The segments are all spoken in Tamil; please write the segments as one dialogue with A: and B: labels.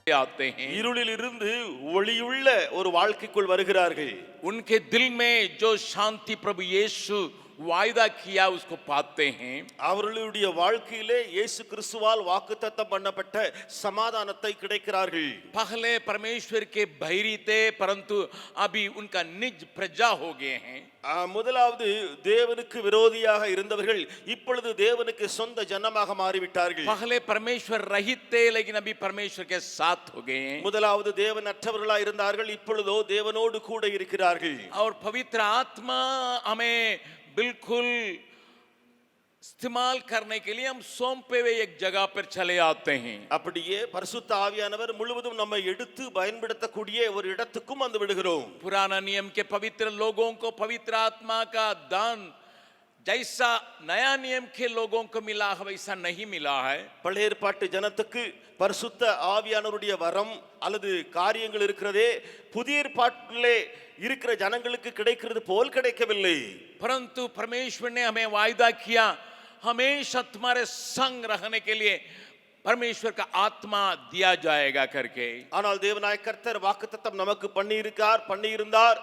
A: आते हैं,
B: இருளிலிருந்து ஒளியுள்ள ஒரு வாழ்க்கைக்குள் வருகிறார்கள்.
A: उनके दिल में जो शांति प्रभु यीशु वायदा किया उसको पाते हैं.
B: அவர்களுடைய வாழ்க்கையிலே இயேசு கிறிஸ்துவால் வாக்குத்தத்தம் பண்ணப்பட்ட சமாதானத்தை கிடைக்கிறார்கள்.
A: पहले परमेश्वर के बैरी थे परंतु अभी उनका निज प्रजा हो गए हैं.
B: முதலாவது தேவனுக்கு விரோதியாக இருந்தவர்கள் இப்பொழுது தேவனுக்கு சொந்த ஜனமாக மாறிவிட்டார்கள்.
A: पहले परमेश्वर रहित थे लेकिन अभी परमेश्वर के साथ हो गए हैं.
B: முதலாவது தேவனற்றவர்களாக இருந்தார்கள், இப்பொழுதோ தேவனோடு கூட இருக்கிறார்கள்.
A: और पवित्र आत्मा हमें बिल्कुल इस्तेमाल करने के लिए हम सौंपे हुए एक जगह पर चले आते हैं.
B: அப்படியே பரிசுத்த ஆவியானவர் முழுவதும் நம்மை எடுத்து பயன்படுத்தக்கூடிய ஒரு இடத்துக்கும் வந்து விடுகிறோம்.
A: पुराना नियम के पवित्र लोगों को पवित्र आत्मा का दान जैसा नया नियम के लोगों को मिला है वैसा नहीं मिला है.
B: பழைய ஏற்பாட்டு ஜனத்துக்கு பரிசுத்த ஆவியானவருடைய வரம் அல்லது காரியங்கள் இருக்கிறதே புதிய ஏற்பாட்டிலே இருக்கிற ஜனங்களுக்கு கிடைக்கிறது போல் கிடைக்கவில்லை.
A: परंतु परमेश्वर ने हमें वायदा किया हमेशा तुम्हारे संग रहने के लिए परमेश्वर का आत्मा दिया जाएगा करके.
B: ஆனால் தேவனாய கர்த்தர் வாக்குத்தத்தம் நமக்கு பண்ணியிருந்தார்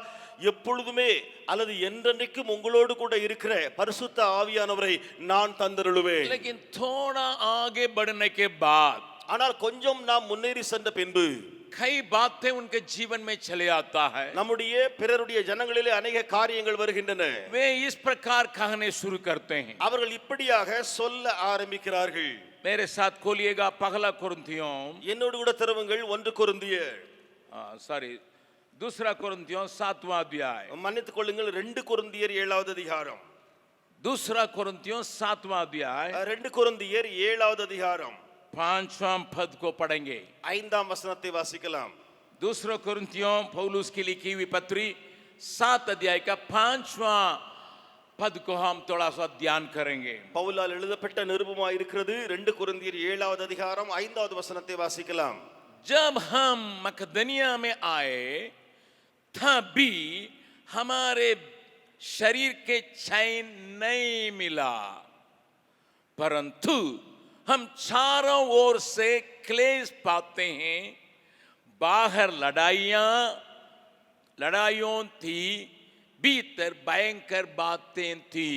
B: எப்பொழுதுமே அல்லது என்றென்றைக்கும் உங்களோடு கூட இருக்கிற பரிசுத்த ஆவியானவரை நான் தந்தருளுவேன்.
A: लेकिन थोड़ा आगे बढ़ने के बाद
B: ஆனால் கொஞ்சம் நாம் முன்னேறி சென்ற பின்பு
A: कई बातें उनके जीवन में चले आता है.
B: நம்முடைய பிறருடைய ஜனங்களிலே अनेक காரியங்கள் வருகின்றன.
A: वे इस प्रकार कहने शुरू करते हैं.
B: அவர்கள் இப்படியாக சொல்ல ஆரம்பிக்கிறார்கள்.
A: मेरे साथ खोलिएगा पहला कुरिन्थियों,
B: என்னோடு கூட திருவுங்கள் 1 கொரிந்தியர்
A: दूसरा कुरिन्थियों 7वां अध्याय.
B: மன்னித்துக் கொள்ளுங்கள் 2 கொரிந்தியர் 7வது அதிகாரம்.
A: दूसरा कुरिन्थियों 7वां अध्याय
B: 2 கொரிந்தியர் 7வது அதிகாரம்
A: 5वां पद को पढ़ेंगे.
B: 5ஆம் வசனத்தை வாசிக்கலாம்.
A: दूसरा कुरिन्थियों पौलुस की लिखी हुई पत्री 7 अध्याय का 5वां पद को हम थोड़ा सा ध्यान करेंगे.
B: பவுலால் எழுதப்பட்ட நிருபமாய் இருக்கிறது 2 கொரிந்தியர் 7வது அதிகாரம் 5வது வசனத்தை வாசிக்கலாம்.
A: जब हम मकदनिया में आए तभी हमारे शरीर के चैन नहीं मिला, परंतु हम चारों ओर से क्लेश पाते हैं. बाहर लड़ाइयों थी, भीतर भयंकर बातें थी.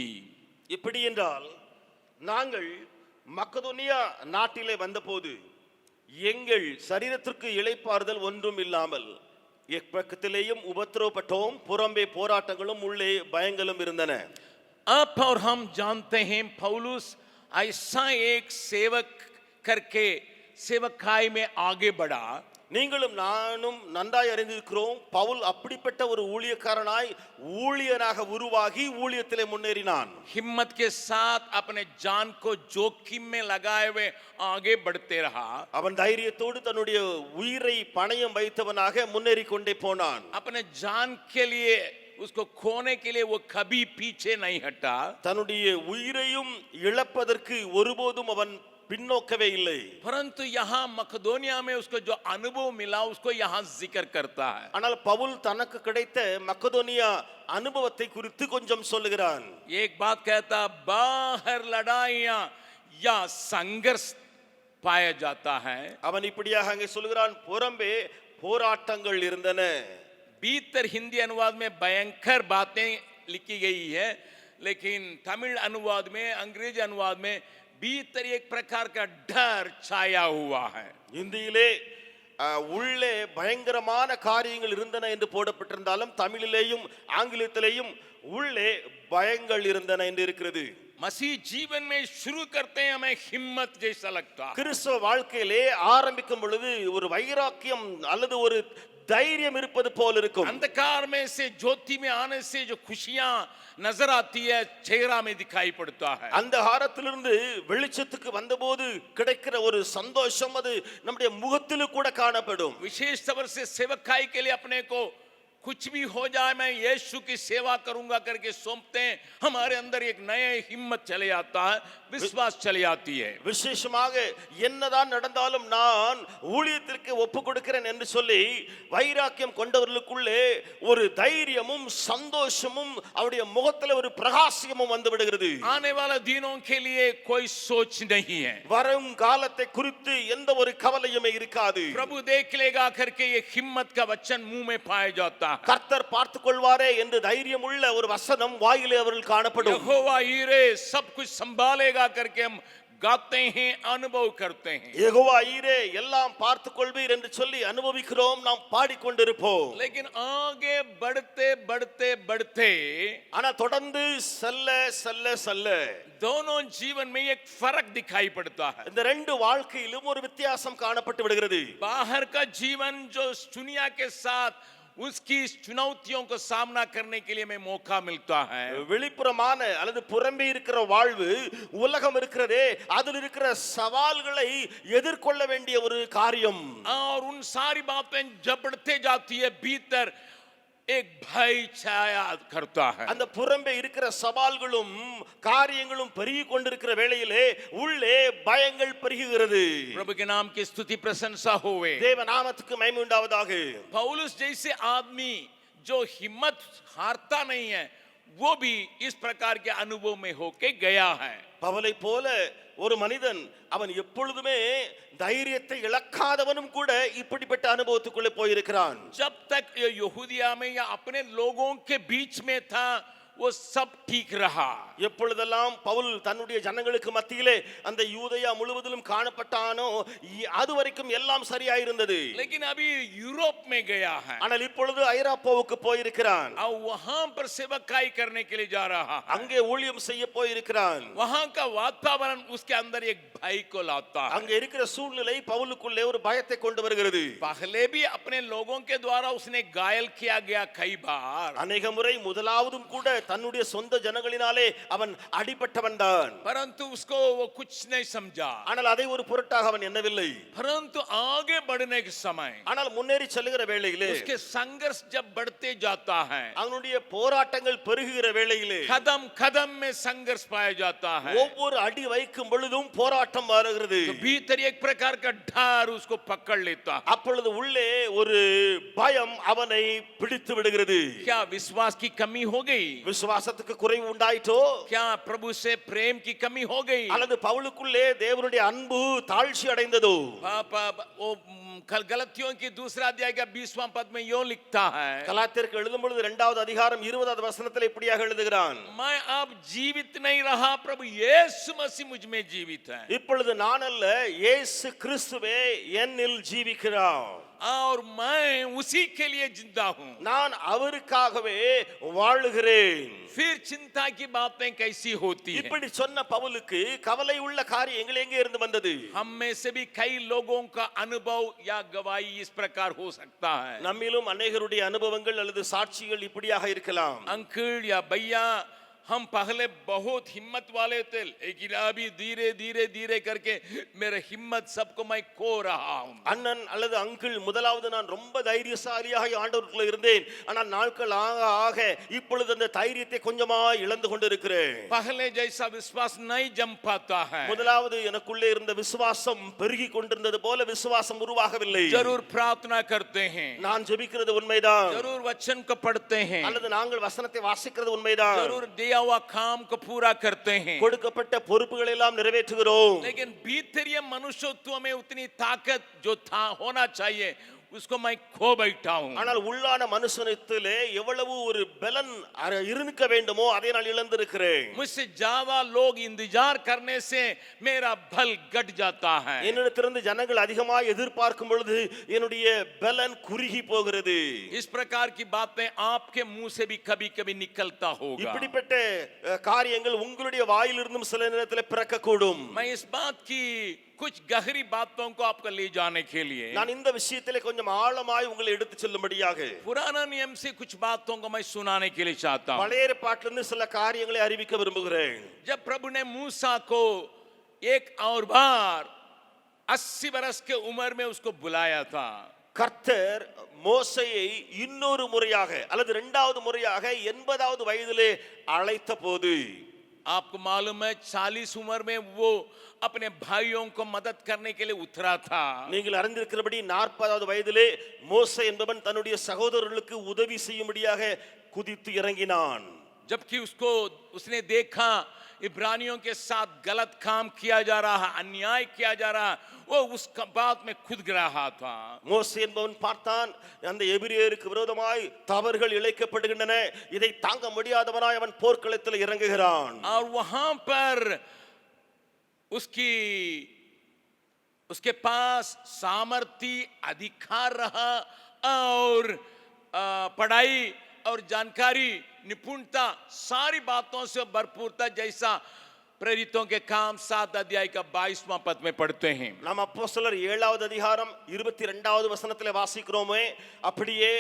B: இப்படி என்றால் நாங்கள் மக்கதோனியா நாட்டிலே வந்தபோது எங்கள் சரீரத்திற்கு இளைப்பாறுதல் ஒன்றும் இல்லாமல் எப்பக்கத்திலேயும் உபத்திரவப்பட்டோம், புறம்பே போராட்டங்களும் உள்ளே பயங்களும் இருந்தன.
A: आप और हम जानते हैं पौलुस ऐसा एक सेवक करके सेवकाई में आगे बढ़ा.
B: நீங்களும் நானும் நன்றாய் அறிந்திருக்கிறோம், பவுல் அப்படிப்பட்ட ஒரு ஊழியக்காரனாய் ஊழியனாக உருவாகி ஊழியத்திலே முன்னேறினான்.
A: हिम्मत के साथ अपने जान को जोखिम में लगाए हुए आगे बढ़ते रहा.
B: அவன் தைரியத்தோடு தன்னுடைய உயிரை பணயம் வைத்தவனாக முன்னேறி கொண்டே போனான்.
A: अपने जान के लिए उसको खोने के लिए वो कभी पीछे नहीं हटा.
B: தன்னுடைய உயிரையும் இழப்பதற்கு ஒருபோதும் அவன் பின்னோக்கவே இல்லை.
A: परंतु यहाँ मकदोनिया में उसको जो अनुभव मिला उसको यहाँ जिक्र करता है.
B: ஆனால் பவுல் தனக்கு கிடைத்த மக்கதோனியா அனுபவத்தை குறித்து கொஞ்சம் சொல்லுகிறான்.
A: एक बात कहता, बाहर लड़ाइयाँ या संघर्ष पाया जाता है.
B: அவன் இப்படியாக அங்கே சொல்லுகிறான், புறம்பே போராட்டங்கள் இருந்தன.
A: भीतर हिंदी अनुवाद में भयंकर बातें लिखी गई है, लेकिन तमिल अनुवाद में अंग्रेजी अनुवाद में भीतर एक प्रकार का डर छाया हुआ है.
B: இந்தியிலே உள்ளே பயங்கரமான காரியங்கள் இருந்தன என்று போடப்பட்டிருந்தாலும் தமிழிலேயும் ஆங்கிலத்திலேயும் உள்ளே பயங்கள் இருந்தன என்று இருக்கிறது.
A: मसीह जीवन में शुरू करते हैं हमें हिम्मत जैसा लगता.
B: கிறிஸ்தவ வாழ்க்கையிலே ஆரம்பிக்கும் பொழுது ஒரு வைராக்கியம் அல்லது ஒரு தைரியம் இருப்பது போல் இருக்கும்.
A: अंधकार में से ज्योति में आने से जो खुशियां नजर आती है चेहरा में दिखाई पड़ता है.
B: अंधकारத்திலிருந்து வெளிச்சத்துக்கு வந்தபோது கிடைக்கிற ஒரு சந்தோஷம் அது நம்முடைய முகத்திலும் கூட காணப்படும்.
A: विशेष तौर से सेवकाई के लिए अपने को कुछ भी हो जाए मैं यीशु की सेवा करूंगा करके सौंपते हैं, हमारे अंदर एक नया हिम्मत चले आता है, विश्वास चली आती है।
B: விசேஷமாக என்னதான் நடந்தாலும் நான் ஊழியத்திற்கு ஒப்பு கொடுக்கிறேன் என்று சொல்லி வைராக்கியம் கொண்டவர்களுக்குள்ளே ஒரு தைரியமும் சந்தோஷமும் அவருடைய முகத்தில் ஒரு பிரகாசமும் வந்து விடுகிறது.
A: आने वाले दिनों के लिए कोई सोच नहीं है,
B: வரும் காலத்தை குறித்து எந்த ஒரு கவலையுமே இருக்காது.
A: प्रभु देख लेगा करके ये हिम्मत का वचन मुंह में पाया जाता है।
B: கர்த்தர் பார்த்துக் கொள்வாரே என்று தைரியம் உள்ள ஒரு வசனம் வாயிலே அவர்கள் காணப்படும்.
A: यहोवा ईरे सब कुछ संभालेगा करके हम गाते हैं, अनुभव करते हैं।
B: யெகோவா ஈரே எல்லாம் பார்த்துக் கொள்வீர் என்று சொல்லி அனுபவிக்கிறோம், நாம் பாடிக்கொண்டிருப்போம்.
A: लेकिन आगे बढ़ते बढ़ते बढ़ते
B: ஆனா தொடர்ந்து செல்ல செல்ல செல்ல
A: दोनों जीवन में एक फर्क दिखाई पड़ता है।
B: இந்த ரெண்டு வாழ்க்கையிலும் ஒரு வித்தியாசம் காணப்பட்டு விடுகிறது.
A: बाहर का जीवन जो दुनिया के साथ उसकी चुनौतियों को सामना करने के लिए में मौका मिलता है।
B: வெளிப்புறமான அல்லது புறம்பே இருக்கிற வாழ்வு உலகம் இருக்கிறதே, அதில் இருக்கிற சவால்களை எதிர்கொள்ள வேண்டிய ஒரு காரியம்.
A: और उन सारी बातें जब बढ़ते जाती है भीतर एक भय छाया करता है।
B: அந்த புறம்பே இருக்கிற சவால்களும் காரியங்களும் பெருகி கொண்டிருக்கிற வேளையிலே உள்ளே பயங்கள் பெருகுகிறது.
A: प्रभु के नाम की स्तुति प्रशंसा होवे।
B: தேவ நாமத்துக்கு மகிமை உண்டாவதாக.
A: पौलुस जैसे आदमी जो हिम्मत हारता नहीं है, वो भी इस प्रकार के अनुभव में होके गया है।
B: பவுலை போல ஒரு மனிதன் அவன் எப்பொழுதுமே தைரியத்தை இழக்காதவனும் கூட இப்படிப்பட்ட அனுபவத்துக்குள்ளே போயிருக்கிறான்.
A: जब तक ये यहूदिया में या अपने लोगों के बीच में था वो सब ठीक रहा।
B: எப்பொழுதெல்லாம் பவுல் தன்னுடைய ஜனங்களுக்கு மத்தியிலே அந்த யூதேயா முழுவதிலும் காணப்பட்டானோ அது வரைக்கும் எல்லாம் சரியாயிருந்தது.
A: लेकिन अभी यूरोप में गया है,
B: ஆனால் இப்பொழுது ஐரோப்பாவுக்கு போயிருக்கிறான்.
A: और वहां पर सेवकाई करने के लिए जा रहा है।
B: அங்கே ஊழியம் செய்ய போயிருக்கிறான்.
A: वहां का वातावरण उसके अंदर एक भय को लाता है।
B: அங்கே இருக்கிற சூழ்நிலை பவுலுக்குள்ளே ஒரு பயத்தை கொண்டு வருகிறது.
A: पहले भी अपने लोगों के द्वारा उसने घायल किया गया कई बार।
B: அநேக முறை முதலாவதும் கூட தன்னுடைய சொந்த ஜனங்களினாலே அவன் அடிபட்டவன் தான்.
A: परंतु उसको वो कुछ नहीं समझा।
B: ஆனால் அதை ஒரு பொருட்டாக அவன் எண்ணவில்லை.
A: परंतु आगे बढ़ने के समय
B: ஆனால் முன்னேறி செல்லுகிற வேளையிலே
A: उसके संघर्ष जब बढ़ते जाता है,
B: அவனுடைய போராட்டங்கள் பெருகுகிற வேளையிலே
A: कदम कदम में संघर्ष पाया जाता है,
B: ஒவ்வொரு அடி வைக்கும் பொழுதும் போராட்டம் வருகிறது.
A: तो भीतर एक प्रकार का डर उसको पकड़ लेता है।
B: அப்பொழுது உள்ளே ஒரு பயம் அவனை பிடித்து விடுகிறது.
A: क्या विश्वास की कमी हो गई?
B: விசுவாசத்துக்கு குறைவு உண்டாயிட்டோ,
A: क्या प्रभु से प्रेम की कमी हो गई?
B: அல்லது பவுலுக்குள்ளே தேவனுடைய அன்பு தாழ்ச்சி அடைந்ததோ?
A: वो गलतियों की दूसरा अध्याय का 20वां पद में यो लिखता है,
B: கலாத்தியருக்கு எழுதும் பொழுது 2வது அதிகாரம் 20வது வசனத்தில் இப்படியாக எழுதுகிறான்,
A: मैं अब जीवित नहीं रहा, प्रभु यीशु मसीह मुझ में जीवित है।
B: இப்பொழுது நான் அல்ல, இயேசு கிறிஸ்துவே என்னில் ஜீவிக்கிறார்.
A: और मैं उसी के लिए जिंदा हूं।
B: நான் அவருக்காகவே வாழுகிறேன்.
A: फिर चिंता की बातें कैसी होती हैं?
B: இப்படி சொன்ன பவுலுக்கு கவலை உள்ள காரியங்கள் எங்கே இருந்து வந்தது?
A: हम में से भी कई लोगों का अनुभव या गवाही इस प्रकार हो सकता है।
B: நம்மிலும் अनेகருடைய அனுபவங்கள் அல்லது சாட்சிகள் இப்படியாக இருக்கலாம்.
A: अंकल या भैया, हम पहले बहुत हिम्मत वाले थे, लेकिन अभी धीरे धीरे धीरे करके मेरा हिम्मत सबको मैं खो रहा हूं।
B: அண்ணன் அல்லது அங்கிள், முதலாவது நான் ரொம்ப தைரியசாலியாக ஆண்டவருக்குள்ள இருந்தேன், ஆனால் நாட்கள் ஆக ஆக இப்பொழுது அந்த தைரியத்தை கொஞ்சமா இழந்து கொண்டிருக்கிறேன்.
A: पहले जैसा विश्वास नहीं जम पाता है।
B: முதலாவது எனக்குள்ளே இருந்த விசுவாசம் பெருகி கொண்டிருந்தது போல விசுவாசம் உருவாகவில்லை.
A: जरूर प्रार्थना करते हैं,
B: நான் ஜெபிக்கிறது உண்மைதான்,
A: जरूर वचन को पढ़ते हैं,
B: அல்லது நாங்கள் வசனத்தை வாசிக்கிறது உண்மைதான்,
A: जरूर दिया हुआ काम को पूरा करते हैं,
B: கொடுக்கப்பட்ட பொறுப்புகளை எல்லாம் நிறைவேற்றுகிறோம்.
A: लेकिन भीतरीय मनुष्यत्व में उतनी ताकत जो था होना चाहिए उसको मैं खो बैठा हूं।
B: ஆனால் உள்ளான மனுஷனத்திலே எவ்வளவு ஒரு பலன் இருக்க வேண்டுமோ அதை நான் இழந்திருக்கிறேன்.
A: मुझसे ज्यादा लोग इंतजार करने से मेरा बल घट जाता है।
B: என்னிடத்திலிருந்து ஜனங்கள் அதிகமாக எதிர்பார்க்கும் பொழுது என்னுடைய பலன் குறுகி போகிறது.
A: इस प्रकार की बातें आपके मुंह से भी कभी कभी निकलता होगा।
B: இப்படிப்பட்ட காரியங்கள் உங்களுடைய வாயிலிருந்தும் சில நேரத்தில் பிறக்கக்கூடும்.
A: मैं इस बात की कुछ गहरी बातों को आपको ले जाने के लिए
B: நான் இந்த விஷயத்திலே கொஞ்சம் ஆழமாய் உங்களை எடுத்து செல்லும்படியாக
A: पुराना नियम से कुछ बातों को मैं सुनाने के लिए चाहता हूं।
B: பழைய ஏற்பாட்டிலிருந்து சில காரியங்களை அறிவிக்க விரும்புகிறேன்.
A: जब प्रभु ने मूसा को एक और बार 80 बरस के उम्र में उसको बुलाया था,
B: கர்த்தர் மோசையை இன்னொரு முறையாக அல்லது இரண்டாவது முறையாக 80வது வயதிலே அழைத்த போது,
A: आपको मालूम है 40 उम्र में वो अपने भाइयों को मदद करने के लिए उतरा था।
B: நீங்கள் அறிந்திருக்கிறபடி 40வது வயதிலே மோசே என்பவன் தன்னுடைய சகோதரர்களுக்கு உதவி செய்யும்படியாக குதித்து இறங்கினான்.
A: जबकि उसने देखा इब्रानियों के साथ गलत काम किया जा रहा है, अन्याय किया जा रहा है, वो उस बात में खुद रहा था।
B: மோசே என்பவன் பார்த்தான், அந்த எபிரேயருக்கு விரோதமாய் தவறுகள் இழைக்கப்படுகின்றன, இதை தாங்க முடியாதவனாய் அவன் போர்க்களத்தில் இறங்குகிறான்.
A: और वहां पर उसके पास सामर्थ्य अधिकार रहा और पढ़ाई और जानकारी निपुणता सारी बातों से भरपूर था, जैसा प्रेरितों के काम 7 अध्याय का 22वां पद में पढ़ते हैं।
B: நாம் அப்போஸ்தலர் 7வது அதிகாரம் 22வது வசனத்திலே வாசிக்கிறோமே, அப்படியே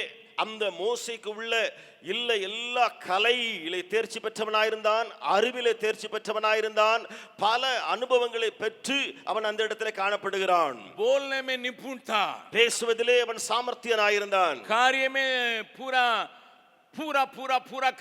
B: அந்த மோசேக்கு உள்ள எல்லா கலையிலே தேர்ச்சி பெற்றவனாயிருந்தான், அறிவிலே தேர்ச்சி பெற்றவனாயிருந்தான், பல அனுபவங்களை பெற்று அவன் அந்த இடத்திலே காணப்படுகிறான்.
A: बोलने में निपुण था,
B: பேசுவதிலே அவன் சாமர்த்தியனாயிருந்தான்,
A: कार्य में पूरा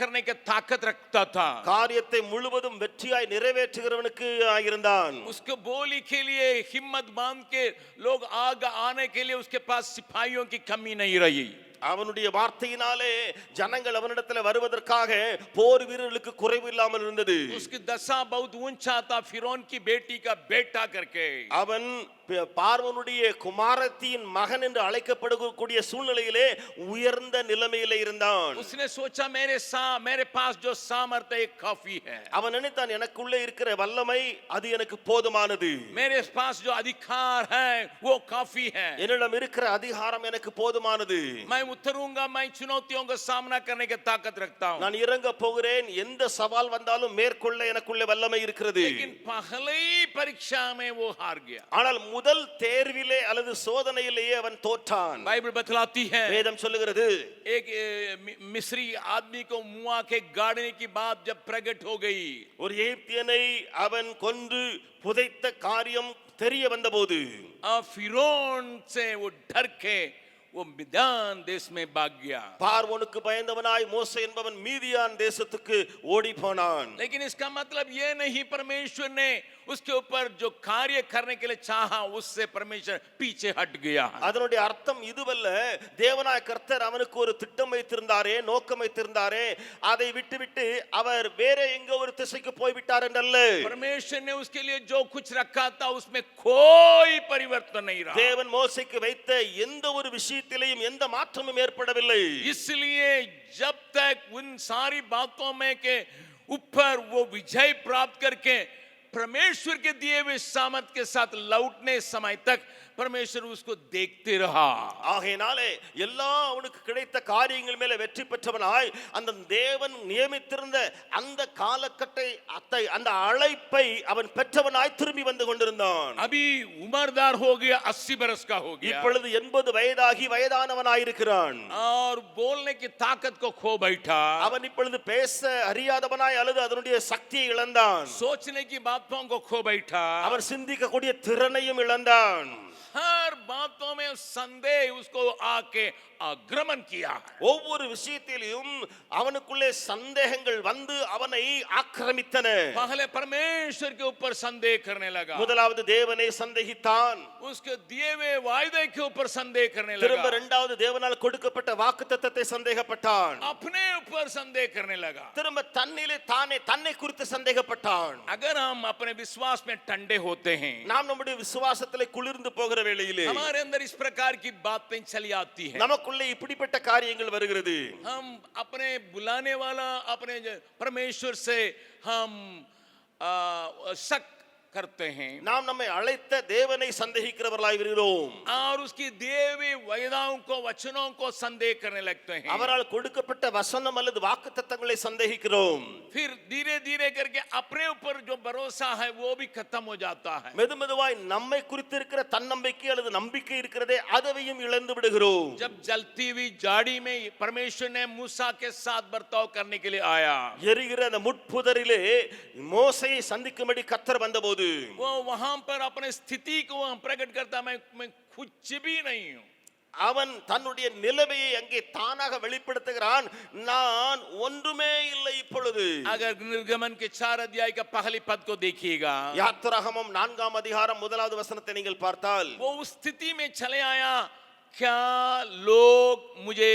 A: करने की ताकत रखता था,
B: காரியத்தை முழுவதும் வெற்றியாய் நிறைவேற்றுகிறவனுக்கு ஆயிருந்தான்.
A: उसको बोली के लिए हिम्मत बांध के लोग आगे आने के लिए उसके पास सिपाहियों की कमी नहीं रही।
B: அவனுடைய வார்த்தையினாலே ஜனங்கள் அவனிடத்தில் வருவதற்காக போர் வீரர்களுக்கு குறைவு இல்லாமல் இருந்தது.
A: उसकी दशा बहुत ऊंचा था, फिरौन की बेटी का बेटा करके
B: அவன் பார்வோனுடைய குமாரத்தியின் மகன் என்று அழைக்கப்படக்கூடிய சூழ்நிலையிலே உயர்ந்த நிலைமையிலே இருந்தான்.
A: उसने सोचा मेरे पास जो सामर्थ्य है काफी है।
B: அவன் நினைத்தான், எனக்குள்ளே இருக்கிற வல்லமை அது எனக்கு போதுமானது,
A: मेरे पास जो अधिकार है वो काफी है,
B: என்னிடம் இருக்கிற அதிகாரம் எனக்கு போதுமானது,
A: मैं उतरूंगा, मैं चुनौतियों का सामना करने की ताकत रखता हूं,
B: நான் இறங்க போகிறேன், எந்த சவால் வந்தாலும் மேற்கொள்ள எனக்குள்ளே வல்லமை இருக்கிறது.
A: लेकिन पहले ही परीक्षा में वो हार गया।
B: ஆனால் முதல் தேர்விலே அல்லது சோதனையிலேயே அவன் தோற்றான்.
A: बाइबल बतलाती है,
B: வேதம் சொல்லுகிறது,
A: एक मिस्री आदमी को मुआ के गाड़ने की बात जब प्रकट हो गई,
B: ஒரு எகிப்தியனை அவன் கொன்று புதைத்த காரியம் தெரிய வந்தபோது,
A: फिरौन से वो डर के वो मिद्यान देश में भाग गया।
B: பார்வோனுக்கு பயந்தவனாய் மோசே என்பவன் மீதியான் தேசத்துக்கு ஓடி போனான்.
A: लेकिन इसका मतलब ये नहीं परमेश्वर ने उसके ऊपर जो कार्य करने के लिए चाहा उससे परमेश्वर पीछे हट गया।
B: அதனுடைய அர்த்தம் இதுவல்ல, தேவனாய கர்த்தர் அவனுக்கு ஒரு திட்டம் வைத்திருந்தாரே, நோக்கம் வைத்திருந்தாரே, அதை விட்டுவிட்டு அவர் வேற எங்க ஒரு திசைக்கு போய்விட்டார் என்றல்ல.
A: परमेश्वर ने उसके लिए जो कुछ रखा था उसमें कोई परिवर्तन नहीं रहा।
B: தேவன் மோசேக்கு வைத்த எந்த ஒரு விஷயத்திலேயும் எந்த மாற்றமும் ஏற்படவில்லை.
A: इसलिए जब तक उन सारी बातों में के ऊपर वो विजय प्राप्त करके परमेश्वर के दिए हुए सामर्थ के साथ लौटने समय तक परमेश्वर उसको देखते रहा।
B: ஆகையினாலே எல்லா அவனுக்கு கிடைத்த காரியங்கள் மேலே வெற்றி பெற்றவனாய் அந்த தேவன் நியமித்திருந்த அந்த காலகட்டத்தை அந்த அழைப்பை அவன் பெற்றவனாய் திரும்பி வந்து கொண்டிருந்தான்.
A: अभी उम्रदार हो गया, 80 बरस का हो गया,
B: இப்பொழுது 80 வயதாகி வயதானவனாய் இருக்கிறான்.
A: और बोलने की ताकत को खो बैठा।
B: அவன் இப்பொழுது பேச அறியாதவனாய் அல்லது அதனுடைய சக்தியை இழந்தான்.
A: सोचने की बातों को खो बैठा।
B: அவன் சிந்திக்கக்கூடிய திறனையும் இழந்தான்.
A: हर बातों में संदेह उसको आके आक्रमण किया।
B: ஒவ்வொரு விஷயத்திலும் அவனுக்குள்ளே சந்தேகங்கள் வந்து அவனை ஆக்கிரமித்தன.
A: पहले परमेश्वर के ऊपर संदेह करने लगा,
B: முதலாவது தேவனை சந்தேகித்தான்,
A: उसके दिए हुए वायदे के ऊपर संदेह करने
B: திரும்ப
A: लगा,
B: இரண்டாவது தேவனால் கொடுக்கப்பட்ட வாக்குத்தத்தத்தை சந்தேகப்பட்டான்,
A: अपने ऊपर संदेह करने लगा।
B: திரும்ப தன்னிலே தானே தன்னை குறித்து சந்தேகப்பட்டான்.
A: अगर हम अपने विश्वास में ठंडे होते हैं,
B: நாம் நம்முடைய விசுவாசத்திலே குளிர்ந்து போகிற வேளையிலே
A: हमारे अंदर इस प्रकार की बातें चली आती है।
B: நமக்குள்ளே இப்படிப்பட்ட காரியங்கள் வருகிறது.
A: हम अपने बुलाने वाला अपने परमेश्वर से हम शक करते हैं,
B: நாம் நம்மை அழைத்த தேவனை சந்தேகிக்கிறவர்களாய் இருக்கிறோம்.
A: और उसकी देवी वेदाओं को वचनों को संदेह करने लगते हैं।
B: அவரால் கொடுக்கப்பட்ட வசனம் அல்லது வாக்குத்தத்தங்களை சந்தேகிக்கிறோம்.
A: फिर धीरे धीरे करके अपने ऊपर जो भरोसा है वो भी खत्म हो जाता है।
B: மெதுமெதுவாய் நம்மை குறித்து இருக்கிற தன்னம்பிக்கை அல்லது நம்பிக்கை இருக்கிறதே அதையும் இழந்து விடுகிறோம்.
A: जब जलती हुई जाड़ी में परमेश्वर ने मूसा के साथ बर्ताव करने के लिए आया,
B: எரிகிற அந்த முட்புதரிலே மோசேயை சந்திக்கும்படி கர்த்தர் வந்தபோது
A: वो वहां पर अपने स्थिति को प्रकट करता, मैं कुछ भी नहीं हूं।
B: அவன் தன்னுடைய நிலைமையை அங்கே தானாக வெளிப்படுத்துகிறான். நான் ஒன்றுமே இல்லை இப்பொழுது.
A: अगर निर्गमन के 4 अध्याय का पहली पद को देखिएगा,
B: யாத்திராகமம் 4ஆம் அதிகாரம் 1வது வசனத்தை நீங்கள் பார்த்தால்,
A: वो उस स्थिति में चले आया, क्या लोग मुझे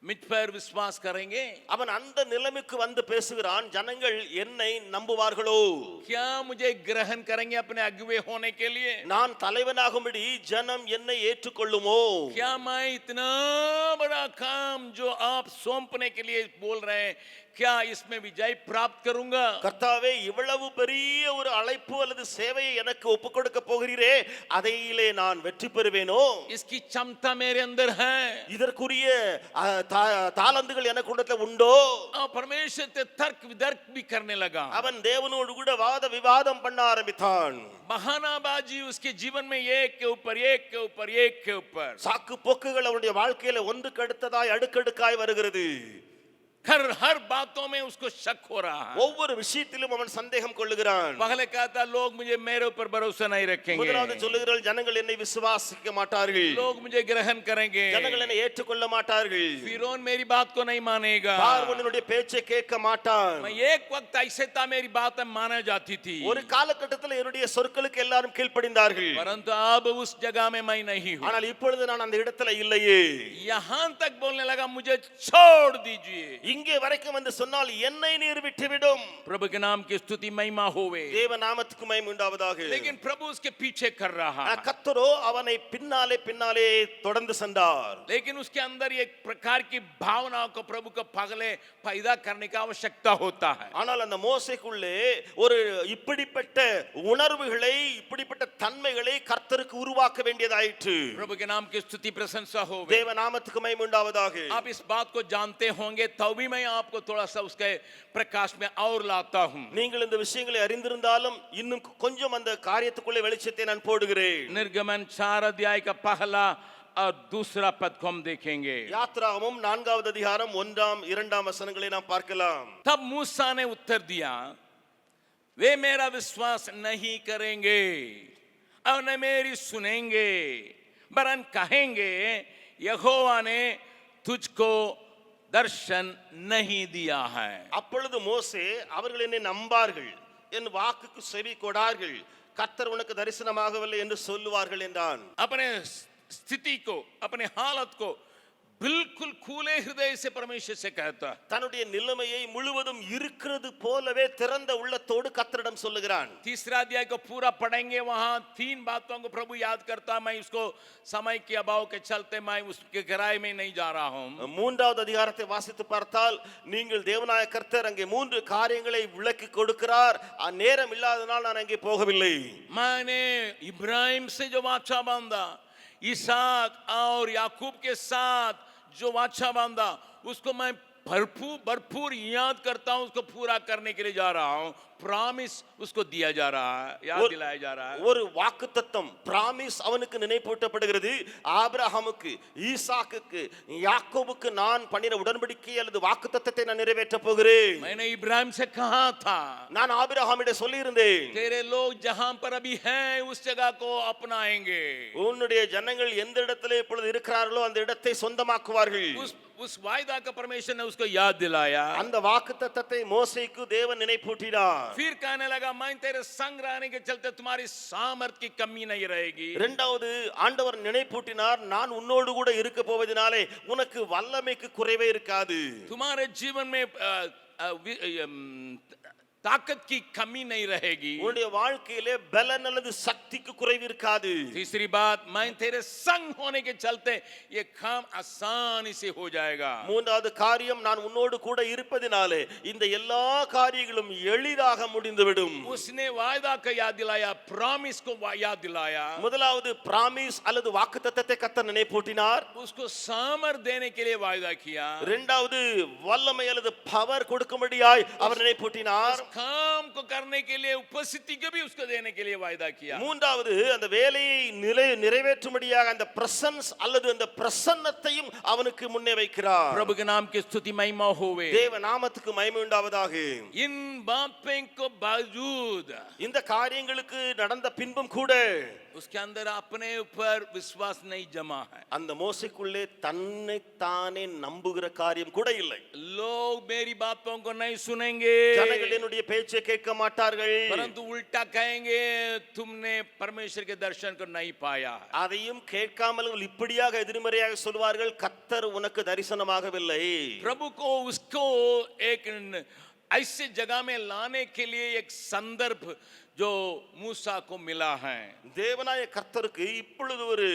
A: मुझ पर विश्वास करेंगे?
B: அவன் அந்த நிலைமைக்கு வந்து பேசுகிறான், ஜனங்கள் என்னை நம்புவார்களோ?
A: क्या मुझे ग्रहण करेंगे अपने अगुवे होने के लिए?
B: நான் தலைவனாகும்படி ஜனம் என்னை ஏற்றுக்கொள்ளுமோ?
A: क्या मैं इतना बड़ा काम जो आप सौंपने के लिए बोल रहे हैं, क्या इसमें विजय प्राप्त करूंगा?
B: கர்த்தாவே, இவ்வளவு பெரிய ஒரு அழைப்பு அல்லது சேவையை எனக்கு ஒப்புக் கொடுக்க போகிறீரே, அதையிலே நான் வெற்றி பெறுவேனோ?
A: इसकी क्षमता मेरे अंदर है।
B: இதற்குரிய தாளந்துகள் எனக்குள்ளத்துல உண்டோ?
A: और परमेश्वर से तर्क वितर्क भी करने लगा।
B: அவன் தேவனோடு கூட வாத விவாதம் பண்ண ஆரம்பித்தான்.
A: बहानाबाजी उसके जीवन में एक के ऊपर एक के ऊपर एक के ऊपर,
B: சாக்கு போக்குகள் அவனுடைய வாழ்க்கையில ஒன்றுக்கு அடுத்ததாய் அடுக்கடுக்காய் வருகிறது.
A: हर बातों में उसको शक हो रहा है।
B: ஒவ்வொரு விஷயத்திலும் அவன் சந்தேகம் கொள்ளுகிறான்.
A: पहले कहता लोग मुझे मेरे ऊपर भरोसा नहीं रखेंगे,
B: முதலாவது சொல்லுகிறாள், ஜனங்கள் என்னை விசுவாசிக்க மாட்டார்கள்,
A: लोग मुझे ग्रहण करेंगे,
B: ஜனங்கள் என்னை ஏற்றுக்கொள்ள மாட்டார்கள்,
A: फिरौन मेरी बात को नहीं मानेगा,
B: பார்வோனுடைய பேச்சை கேட்க மாட்டான்.
A: मैं एक वक्त ऐसे था मेरी बात माना जाती थी,
B: ஒரு காலகட்டத்தில் என்னுடைய சொற்களுக்கு எல்லாரும் கீழ்ப்படிந்தார்கள்.
A: परंतु अब उस जगह में मैं नहीं हूं।
B: ஆனால் இப்பொழுது நான் அந்த இடத்துல இல்லையே.
A: यहां तक बोलने लगा मुझे छोड़ दीजिए,
B: இங்கே வரைக்கும் வந்து சொன்னால் என்னை நீர் விட்டுவிடும்.
A: प्रभु के नाम की स्तुति महिमा होवे।
B: தேவ நாமத்துக்கு மகிமை உண்டாவதாக.
A: लेकिन प्रभु उसके पीछे कर रहा है,
B: கர்த்தரோ அவனை பின்னாலே பின்னாலே தொடர்ந்து சென்றார்.
A: लेकिन उसके अंदर एक प्रकार की भावनाओं को प्रभु को पगले पैदा करने की आवश्यकता होता है।
B: ஆனால் அந்த மோசேக்குள்ளே ஒரு இப்படிப்பட்ட உணர்வுகளை, இப்படிப்பட்ட தன்மைகளை கர்த்தருக்கு உருவாக்க வேண்டியதாயிற்று.
A: प्रभु के नाम की स्तुति प्रशंसा होवे।
B: தேவ நாமத்துக்கு மகிமை உண்டாவதாக.
A: आप इस बात को जानते होंगे, तो भी मैं आपको थोड़ा सा उसके प्रकाश में और लाता हूं।
B: நீங்கள் இந்த விஷயங்களை அறிந்திருந்தாலும் இன்னும் கொஞ்சம் அந்த காரியத்துக்குள்ளே வெளிச்சத்தை நான் போடுகிறேன்.
A: निर्गमन 4 अध्याय का पहला और दूसरा पद को हम देखेंगे।
B: யாத்திராகமம் 4வது அதிகாரம் 1ஆம் 2ஆம் वचनங்களை நாம் பார்க்கலாம்.
A: तब मूसा ने उत्तर दिया, वे मेरा विश्वास नहीं करेंगे और न मेरी सुनेंगे, वरन कहेंगे यहोवा ने तुझको दर्शन नहीं दिया है।
B: அப்பொழுது மோசே, அவர்கள் என்னை நம்பார்கள், என் வாக்குக்கு செவி கொடார்கள், கர்த்தர் உனக்கு தரிசனமாகவில்லை என்று சொல்லுவார்கள் என்றான்.
A: अपने स्थिति को, अपने हालत को बिल्कुल खुले हृदय से परमेश्वर से कहता है।
B: தன்னுடைய நிலைமையை முழுவதும் இருக்கிறது போலவே திறந்த உள்ளத்தோடு கர்த்தரிடம் சொல்லுகிறான்.
A: तीसरा अध्याय को पूरा पढ़ेंगे, वहां 3 बातों को प्रभु याद करता। मैं उसको समय के अभाव के चलते मैं उसके गहराई में नहीं जा रहा हूं।
B: 3வது அதிகாரத்தை வாசித்து பார்த்தால் நீங்கள் தேவனாய கர்த்தர் அங்கே 3 காரியங்களை விளக்கி கொடுக்கிறார். நேரம் இல்லாதனால் நான் அங்கே போகவில்லை.
A: मैंने इब्राहिम से जो वाचा बांधा, इसहाक और याकूब के साथ जो वाचा बांधा, उसको मैं भरपूर याद करता हूं, उसको पूरा करने के लिए जा रहा हूं। प्रॉमिस उसको दिया जा रहा है, याद दिलाया जा रहा है।
B: ஒரு வாக்குத்தத்தம், பிராமிஸ் அவனுக்கு நினைப்பூட்டப்படுகிறது. ஆபிரகாமுக்கு, ஈசாக்குக்கு, யாக்கோபுக்கு நான் பண்ணின உடன்படிக்கை அல்லது வாக்குத்தத்தத்தை நான் நிறைவேற்ற போகிறேன்.
A: मैंने इब्राहिम से कहा था,
B: நான் ஆபிரகாமிடம் சொல்லி இருந்தேன்,
A: तेरे लोग जहां पर अभी हैं उस जगह को अपनाएंगे।
B: உன்னுடைய ஜனங்கள் எந்த இடத்துல இப்பொழுது இருக்கிறார்களோ அந்த இடத்தை சொந்தமாக்குவார்கள்.
A: उस वायदा का परमेश्वर ने उसको याद दिलाया।
B: அந்த வாக்குத்தத்தத்தை மோசேக்கு தேவன் நினைப்பூட்டினார்.
A: फिर कहने लगा, मैं तेरे संग रहने के चलते तुम्हारी सामर्थ की कमी नहीं रहेगी।
B: இரண்டாவது ஆண்டவர் நினைப்பூட்டினார், நான் உன்னோடு கூட இருக்க போவதினாலே உனக்கு வல்லமைக்கு குறைவே இருக்காது.
A: तुम्हारे जीवन में ताकत की कमी नहीं रहेगी।
B: உன்னுடைய வாழ்க்கையிலே பலன் அல்லது சக்திக்கு குறைவு இருக்காது.
A: तीसरी बात, मैं तेरे संग होने के चलते ये काम आसानी से हो जाएगा।
B: மூன்றாவது காரியம், நான் உன்னோடு கூட இருப்பதினாலே இந்த எல்லா காரியங்களும் எளிதாக முடிந்துவிடும்.
A: उसने वायदा का याद दिलाया, प्रॉमिस को याद दिलाया।
B: முதலாவது பிராமிஸ் அல்லது வாக்குத்தத்தத்தை கர்த்தர் நினைப்பூட்டினார்.
A: उसको सामर्थ देने के लिए वायदा किया।
B: இரண்டாவது வல்லமை அல்லது பவர் கொடுக்கும்படியாய் அவர் நினைப்பூட்டினார்.
A: काम को करने के लिए उपस्थिति को भी उसको देने के लिए वायदा किया.
B: மூன்றாவது அந்த வேலையை நிறைவேற்றும்படியாக அந்த பிரசன்ஸ் அல்லது அந்த பிரசன்னத்தையும் அவனுக்கு முன்னே வைக்கிறார்.
A: प्रभु के नाम की स्तुति महिमा होवे.
B: தேவ நாமத்துக்கு மகிமை உண்டாவதாக.
A: इन बातें को बावजूद
B: இந்த காரியங்களுக்கு நடந்த பின்பும் கூட
A: उसके अंदर अपने ऊपर विश्वास नहीं जमा है.
B: அந்த மோசேக்குள்ளே தன்னை தானே நம்புகிற காரியம் கூட இல்லை.
A: लोग मेरी बातों को नहीं सुनेंगे,
B: ஜனங்கள் என்னுடைய பேச்சை கேட்க மாட்டார்கள்,
A: परंतु उल्टा कहेंगे तुमने परमेश्वर के दर्शन को नहीं पाया.
B: அதையும் கேட்காமல் இப்படியாக எதிர்மறையாக சொல்வார்கள், கர்த்தர் உனக்கு தரிசனமாகவில்லை.
A: प्रभु को उसको एक ऐसे जगह में लाने के लिए एक संदर्भ जो मूसा को मिला है.
B: தேவனாய கர்த்தருக்கு இப்பொழுது ஒரு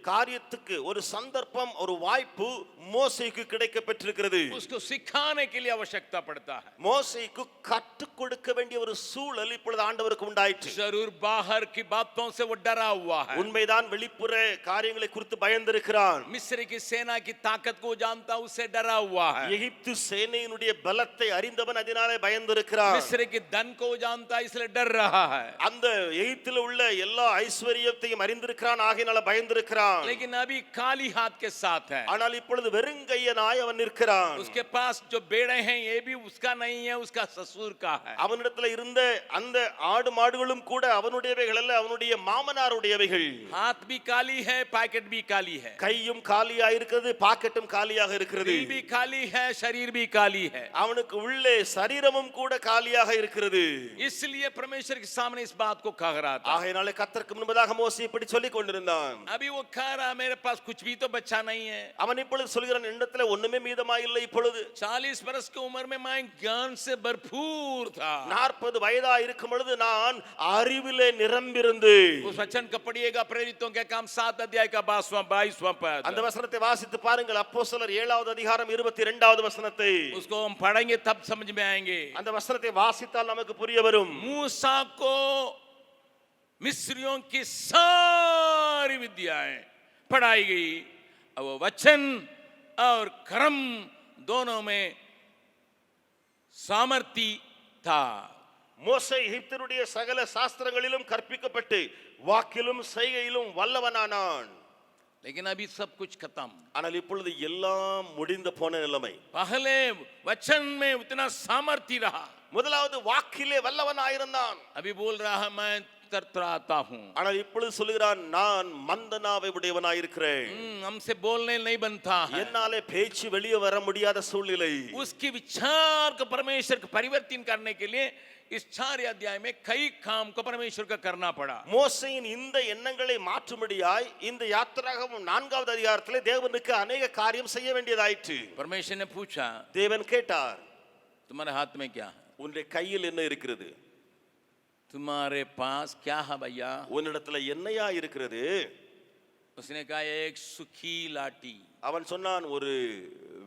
B: காரியத்துக்கு ஒரு சந்தர்ப்பம் ஒரு வாய்ப்பு மோசேக்கு கிடைக்க பெற்றிருக்கிறது.
A: उसको सिखाने के लिए आवश्यकता पड़ता है.
B: மோசேக்கு கற்றுக் கொடுக்க வேண்டிய ஒரு சூழல் இப்பொழுது ஆண்டவருக்கு உண்டாயிற்று.
A: जरूर बाहर की बातों से वो डरा हुआ है.
B: உண்மைதான், வெளிப்புற காரியங்களை குறித்து பயந்திருக்கிறான்.
A: मिस्र की सेना की ताकत को जानता, उससे डरा हुआ है.
B: எகிப்து சேனையினுடைய பலத்தை அறிந்தவன் அதனாலே பயந்திருக்கிறான்.
A: मिस्र की धन को जानता, इसलिए डर रहा है.
B: அந்த எகிப்தில் உள்ள எல்லா ஐஸ்வரியத்தையும் அறிந்திருக்கிறான், ஆகையினால பயந்திருக்கிறான்.
A: लेकिन अभी खाली हाथ के साथ है.
B: ஆனால் இப்பொழுது வெறுங்கையனாய் அவன் நிற்கிறான்.
A: उसके पास जो बेड़े हैं ये भी उसका नहीं है, उसका ससुर का है.
B: அவனிடத்துல இருந்த அந்த ஆடு மாடுகளும் கூட அவனுடையவைகள் அல்ல, அவனுடைய மாமனாருடையவைகள்.
A: हाथ भी काली है, पैकेट भी काली है.
B: கையும் காலியாக இருக்கிறது, பாக்கெட்டும் காலியாக இருக்கிறது.
A: दिल भी काली है, शरीर भी काली है.
B: அவனுக்கு உள்ளே சரீரமும் கூட காலியாக இருக்கிறது.
A: इसलिए परमेश्वर के सामने इस बात को कह रहा था.
B: ஆகையினாலே கர்த்தருக்கு முன்பதாக மோசே இப்படி சொல்லிக் கொண்டிருந்தான்.
A: अभी वो कह रहा मेरे पास कुछ भी तो बच्चा नहीं है.
B: அவன் இப்பொழுது சொல்கிறான், என்னிடத்துல ஒண்ணுமே மீதமாய் இல்லை. இப்பொழுது
A: 40 वर्ष की उम्र में मैं ज्ञान से भरपूर था.
B: 40 வயதா இருக்கும் பொழுது நான் அறிவிலே நிரம்பிருந்து.
A: उस वचन का पढ़िएगा, प्रेरितों के काम 7 अध्याय का 22वां पद.
B: அந்த வசனத்தை வாசித்து பாருங்கள். அப்போஸ்தலர் 7வது அதிகாரம் 22வது வசனத்தை.
A: उसको हम पढ़ेंगे तब समझ में आएंगे.
B: அந்த वசனத்தை வாசித்தால் நமக்கு புரிய வரும்.
A: मूसा को मिस्रियों की सारी विद्याएं पढ़ाई गई और वो वचन और कर्म दोनों में सामर्थ्य था.
B: மோசே எகிப்தினுடைய சகல சாஸ்திரங்களிலும் கற்பிக்கப்பட்டு வாக்கிலும் செய்கையிலும் வல்லவனானான்.
A: लेकिन अभी सब कुछ खत्म.
B: ஆனால் இப்பொழுது எல்லாம் முடிந்த போன நிலைமை.
A: पहले वचन में उतना सामर्थ्य रहा,
B: முதலாவது வாக்கிலே வல்லவனாயிருந்தான்.
A: अभी बोल रहा है मैं तड़तड़ाता हूं.
B: ஆனால் இப்பொழுது சொல்கிறான், நான் மந்தனாவை உடையவனாயிருக்கிறேன்.
A: हमसे बोलने नहीं बनता है.
B: என்னாலே பேச்சு வெளியே வர முடியாத சூழ்நிலை.
A: उसकी विचार को परमेश्वर को परिवर्तन करने के लिए इस 4 अध्याय में कई काम को परमेश्वर का करना पड़ा.
B: மோசேயின் இந்த எண்ணங்களை மாற்றும்படியாய் இந்த யாத்திராகமம் 4வது அதிகாரத்திலே தேவனுக்கு अनेक காரியம் செய்ய வேண்டியதாயிற்று.
A: परमेश्वर ने पूछा
B: தேவன் கேட்டார்,
A: तुम्हारे हाथ में क्या है?
B: உன்னுடைய கையில் என்ன இருக்கிறது?
A: तुम्हारे पास क्या है भैया?
B: உன்னிடத்துல என்னையா இருக்கிறது?
A: उसने कहा एक सूखी लाठी.
B: அவன் சொன்னான், ஒரு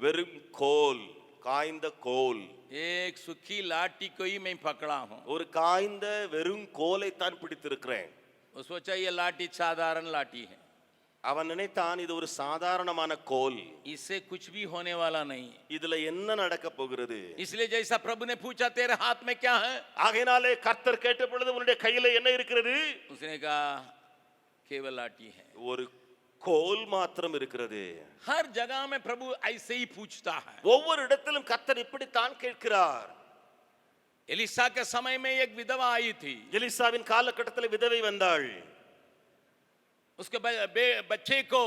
B: வெறும் கோல், காய்ந்த கோல்.
A: एक सूखी लाठी को ही मैं पकड़ा हूं.
B: ஒரு காய்ந்த வெறும் கோலை தான் பிடித்திருக்கிறேன்.
A: वो सोचा ये लाठी साधारण लाठी है,
B: அவன் நினைத்தான் இது ஒரு சாதாரணமான கோல்,
A: इससे कुछ भी होने वाला नहीं.
B: இதுல என்ன நடக்க போகிறது?
A: इसलिए जैसा प्रभु ने पूछा तेरे हाथ में क्या है,
B: ஆகையினாலே கர்த்தர் கேட்ட பொழுது உன்னுடைய கையில என்ன இருக்கிறது?
A: उसने कहा केवल लाठी है.
B: ஒரு கோல் மாத்திரம் இருக்கிறது.
A: हर जगह में प्रभु ऐसे ही पूछता है.
B: ஒவ்வொரு இடத்திலும் கர்த்தர் இப்படித்தான் கேட்கிறார்.
A: एलिसा के समय में एक विधवा आई थी.
B: எலிசாவின் காலகட்டத்தில் விதவை வந்தாள்.
A: उसके बच्चे को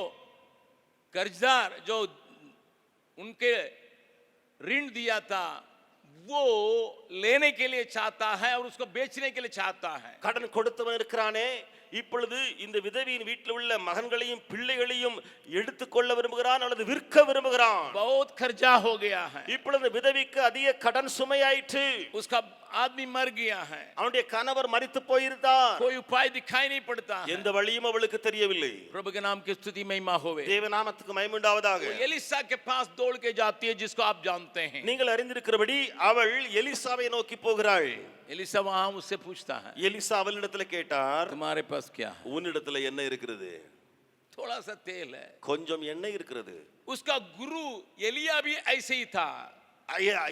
A: कर्जदार जो उनके ऋण दिया था वो लेने के लिए चाहता है और उसको बेचने के लिए चाहता है.
B: கடன் கொடுத்தவன் இருக்கிறானே, இப்பொழுது இந்த விதவியின் வீட்டில் உள்ள மகன்களையும் பிள்ளைகளையும் எடுத்துக்கொள்ள விரும்புகிறான் அல்லது விற்க விரும்புகிறான்.
A: बहुत खर्चा हो गया है.
B: இப்பொழுது விதவிக்கு அதிக கடன் சுமையாயிற்று.
A: उसका आदमी मर गया है.
B: அவனுடைய கணவர் மரித்து போயிருந்தார்.
A: कोई उपाय दिखाई नहीं पड़ता है.
B: எந்த வழியும் அவளுக்கு தெரியவில்லை.
A: प्रभु के नाम की स्तुति महिमा होवे.
B: தேவ நாமத்துக்கு மகிமை உண்டாவதாக.
A: वो एलिसा के पास दौड़ के जाती है जिसको आप जानते हैं.
B: நீங்கள் அறிந்திருக்கிறபடி அவள் எலிசாவை நோக்கி போகிறாள்.
A: एलिसा वहां उससे पूछता है
B: எலிசா அவளிடத்தில் கேட்டார்,
A: तुम्हारे पास क्या है?
B: உன்னிடத்துல என்ன இருக்கிறது?
A: थोड़ा सा तेल है.
B: கொஞ்சம் எண்ணெய் இருக்கிறது.
A: उसका गुरु एलिया भी ऐसे ही था.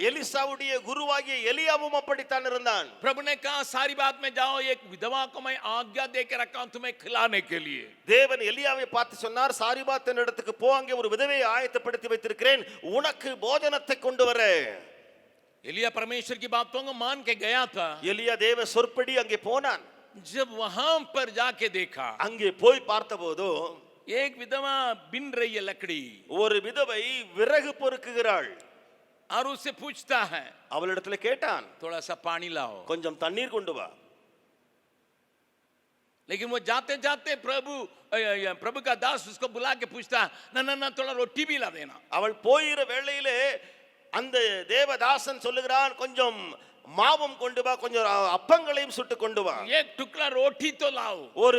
B: எலிசாவுடைய குருவாகிய எலியாவும் அப்படித்தான் இருந்தான்.
A: प्रभु ने कहा सारी बात में जाओ, एक विधवा को मैं आज्ञा दे के रखा हूं तुम्हें खिलाने के लिए.
B: தேவன் எலியாவை பார்த்து சொன்னார், சாரிபாத்தின் இடத்துக்கு போ, அங்கே ஒரு விதவையை ஆயத்தப்படுத்தி வைத்திருக்கிறேன், உனக்கு போஜனத்தை கொண்டு வர.
A: एलिया परमेश्वर की बातों को मान के गया था.
B: எலியா தேவ சொற்படி அங்கே போனான்.
A: जब वहां पर जाके देखा,
B: அங்கே போய் பார்த்தபோது
A: एक विधवा बिन रही है लकड़ी,
B: ஒரு விதவை விறகு பொறுக்குகிறாள்.
A: और उससे पूछता है,
B: அவளிடத்துல கேட்டான்,
A: थोड़ा सा पानी लाओ.
B: கொஞ்சம் தண்ணீர் கொண்டு வா.
A: लेकिन वो जाते जाते प्रभु का दास उसको बुला के पूछता, ना ना ना थोड़ा रोटी भी ला देना.
B: அவள் போயிற வேளையிலே அந்த தேவதாசன் சொல்லுகிறான், கொஞ்சம் மாவும் கொண்டு வா, கொஞ்சம் அப்பங்களையும் சுட்டு கொண்டு வா.
A: एक टुकड़ा रोटी तो लाओ.
B: ஒரு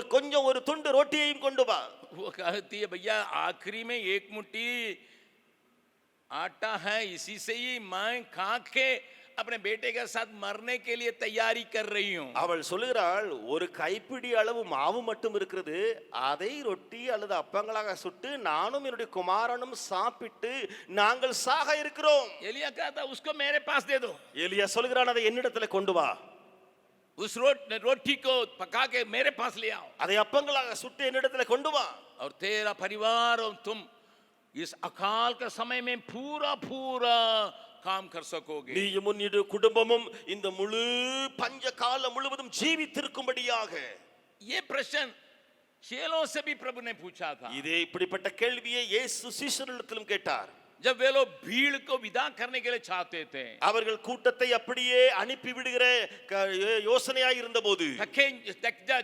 B: துண்டு ரொட்டியையும் கொண்டு வா.
A: वो कहती है, भैया आखिरी में एक मुट्ठी आटा है, इसी से ही मैं खा के अपने बेटे के साथ मरने के लिए तैयारी कर रही हूं.
B: அவள் சொல்லுகிறாள், ஒரு கைப்பிடி அளவு மாவு மட்டும் இருக்கிறது, அதை ரொட்டி அல்லது அப்பங்களாக சுட்டு நானும் என்னுடைய குமாரனும் சாப்பிட்டு நாங்கள் சாக இருக்கிறோம்.
A: एलिया कहता, उसको मेरे पास दे दो.
B: எலியா சொல்லுகிறான், அதை என்னிடத்துல கொண்டு வா.
A: उस रोटी को पका के मेरे पास ले आओ.
B: அதை அப்பங்களாக சுட்டு என்னிடத்துல கொண்டு வா.
A: और तेरा परिवार और तुम इस अकाल के समय में पूरा पूरा काम कर सकोगे.
B: நீயும் உன்னுடைய குடும்பமும் இந்த முழு பஞ்ச காலம் முழுவதும் ஜீவித்திருக்கும்படியாக.
A: ये प्रश्न चेलों से भी प्रभु ने पूछा था.
B: இதே இப்படிப்பட்ட கேள்வியை இயேசு சீஷர்களிடத்திலும் கேட்டார்.
A: जब वे लोग भीड़ को विदा करने के लिए चाहते थे,
B: அவர்கள் கூட்டத்தை அப்படியே அனுப்பி விடுகிற யோசனையாய் இருந்தபோது,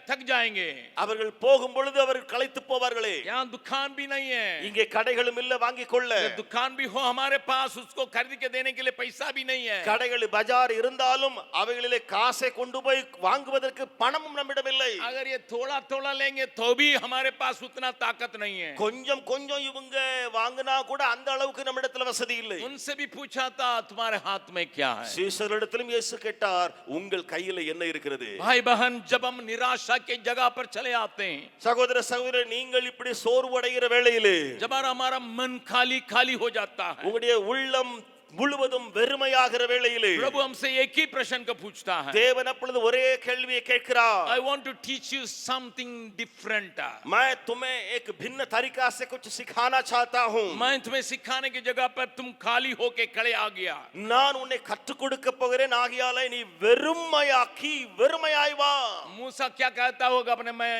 A: थक जाएंगे,
B: அவர்கள் போகும் பொழுது அவர்கள் களைத்து போவார்களே,
A: यहाँ दुकान भी नहीं है,
B: இங்கே கடைகளும் இல்ல வாங்கிக் கொள்ள,
A: दुकान भी हो हमारे पास, उसको खरीद के देने के लिए पैसा भी नहीं है.
B: கடைகள் பஜார் இருந்தாலும் அவைகளிலே காசை கொண்டு போய் வாங்குவதற்கு பணமும் நம்மிடம் இல்லை.
A: अगर ये थोड़ा थोड़ा लेंगे तो भी हमारे पास उतना ताकत नहीं है.
B: கொஞ்சம் கொஞ்சம் இவங்க வாங்கினா கூட அந்த அளவுக்கு நம்மிடத்துல வசதி இல்லை.
A: उनसे भी पूछा था, तुम्हारे हाथ में क्या है?
B: சீஷர்களிடத்திலும் இயேசு கேட்டார், உங்கள் கையில என்ன இருக்கிறது?
A: भाई बहन, जब हम निराशा के जगह पर चले आते हैं,
B: சகோதர சகோதரி, நீங்கள் இப்படி சோர்வடைகிற வேளையிலே,
A: जब हमारा मन खाली खाली हो जाता है,
B: உங்களுடைய உள்ளம் முழுவதும் வெறுமையாகிற வேளையிலே
A: प्रभु हमसे एक ही प्रश्न को पूछता है.
B: தேவன் அப்பொழுது ஒரே கேள்வியை கேட்கிறார்.
A: I want to teach you something different.
B: मैं तुम्हें एक भिन्न तरीका से कुछ सिखाना चाहता हूं.
A: मैं तुम्हें सिखाने की जगह पर तुम खाली होके खड़े आ गया.
B: நான் உன்னை கற்றுக் கொடுக்க போகிறேன், ஆகையாலே நீ வெறுமையாய் வா.
A: मूसा क्या कहता होगा अपने में?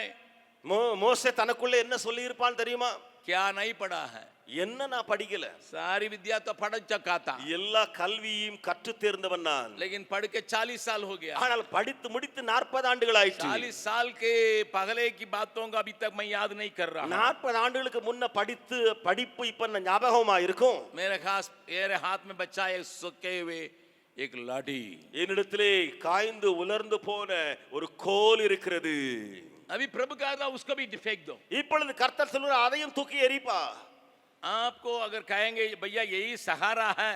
B: மோசே தனக்குள்ள என்ன சொல்லி இருப்பான் தெரியுமா?
A: क्या नहीं पढ़ा है,
B: என்ன நான் படிக்கல,
A: सारी विद्या तो पढ़ चुका था,
B: எல்லா கல்வியையும் கற்று தேர்ந்தவன் நான்.
A: लेकिन पढ़ के 40 साल हो गया.
B: ஆனால் படித்து முடித்து 40 ஆண்டுகள் ஆயிற்று.
A: 40 साल के पहले की बातों का अभी तक मैं याद नहीं कर रहा.
B: 40 ஆண்டுகளுக்கு முன்ன படிப்பு இப்ப ஞாபகமா இருக்கும்.
A: मेरे हाथ में बच्चा है सूखे हुए एक लाठी.
B: என்னிடத்திலே காய்ந்து உலர்ந்து போன ஒரு கோல் இருக்கிறது.
A: अभी प्रभु कहा था उसको भी फेंक दो.
B: இப்பொழுது கர்த்தர் சொல்றார், அதையும் தூக்கி எறிப்பா.
A: आपको अगर कहेंगे भैया यही सहारा है,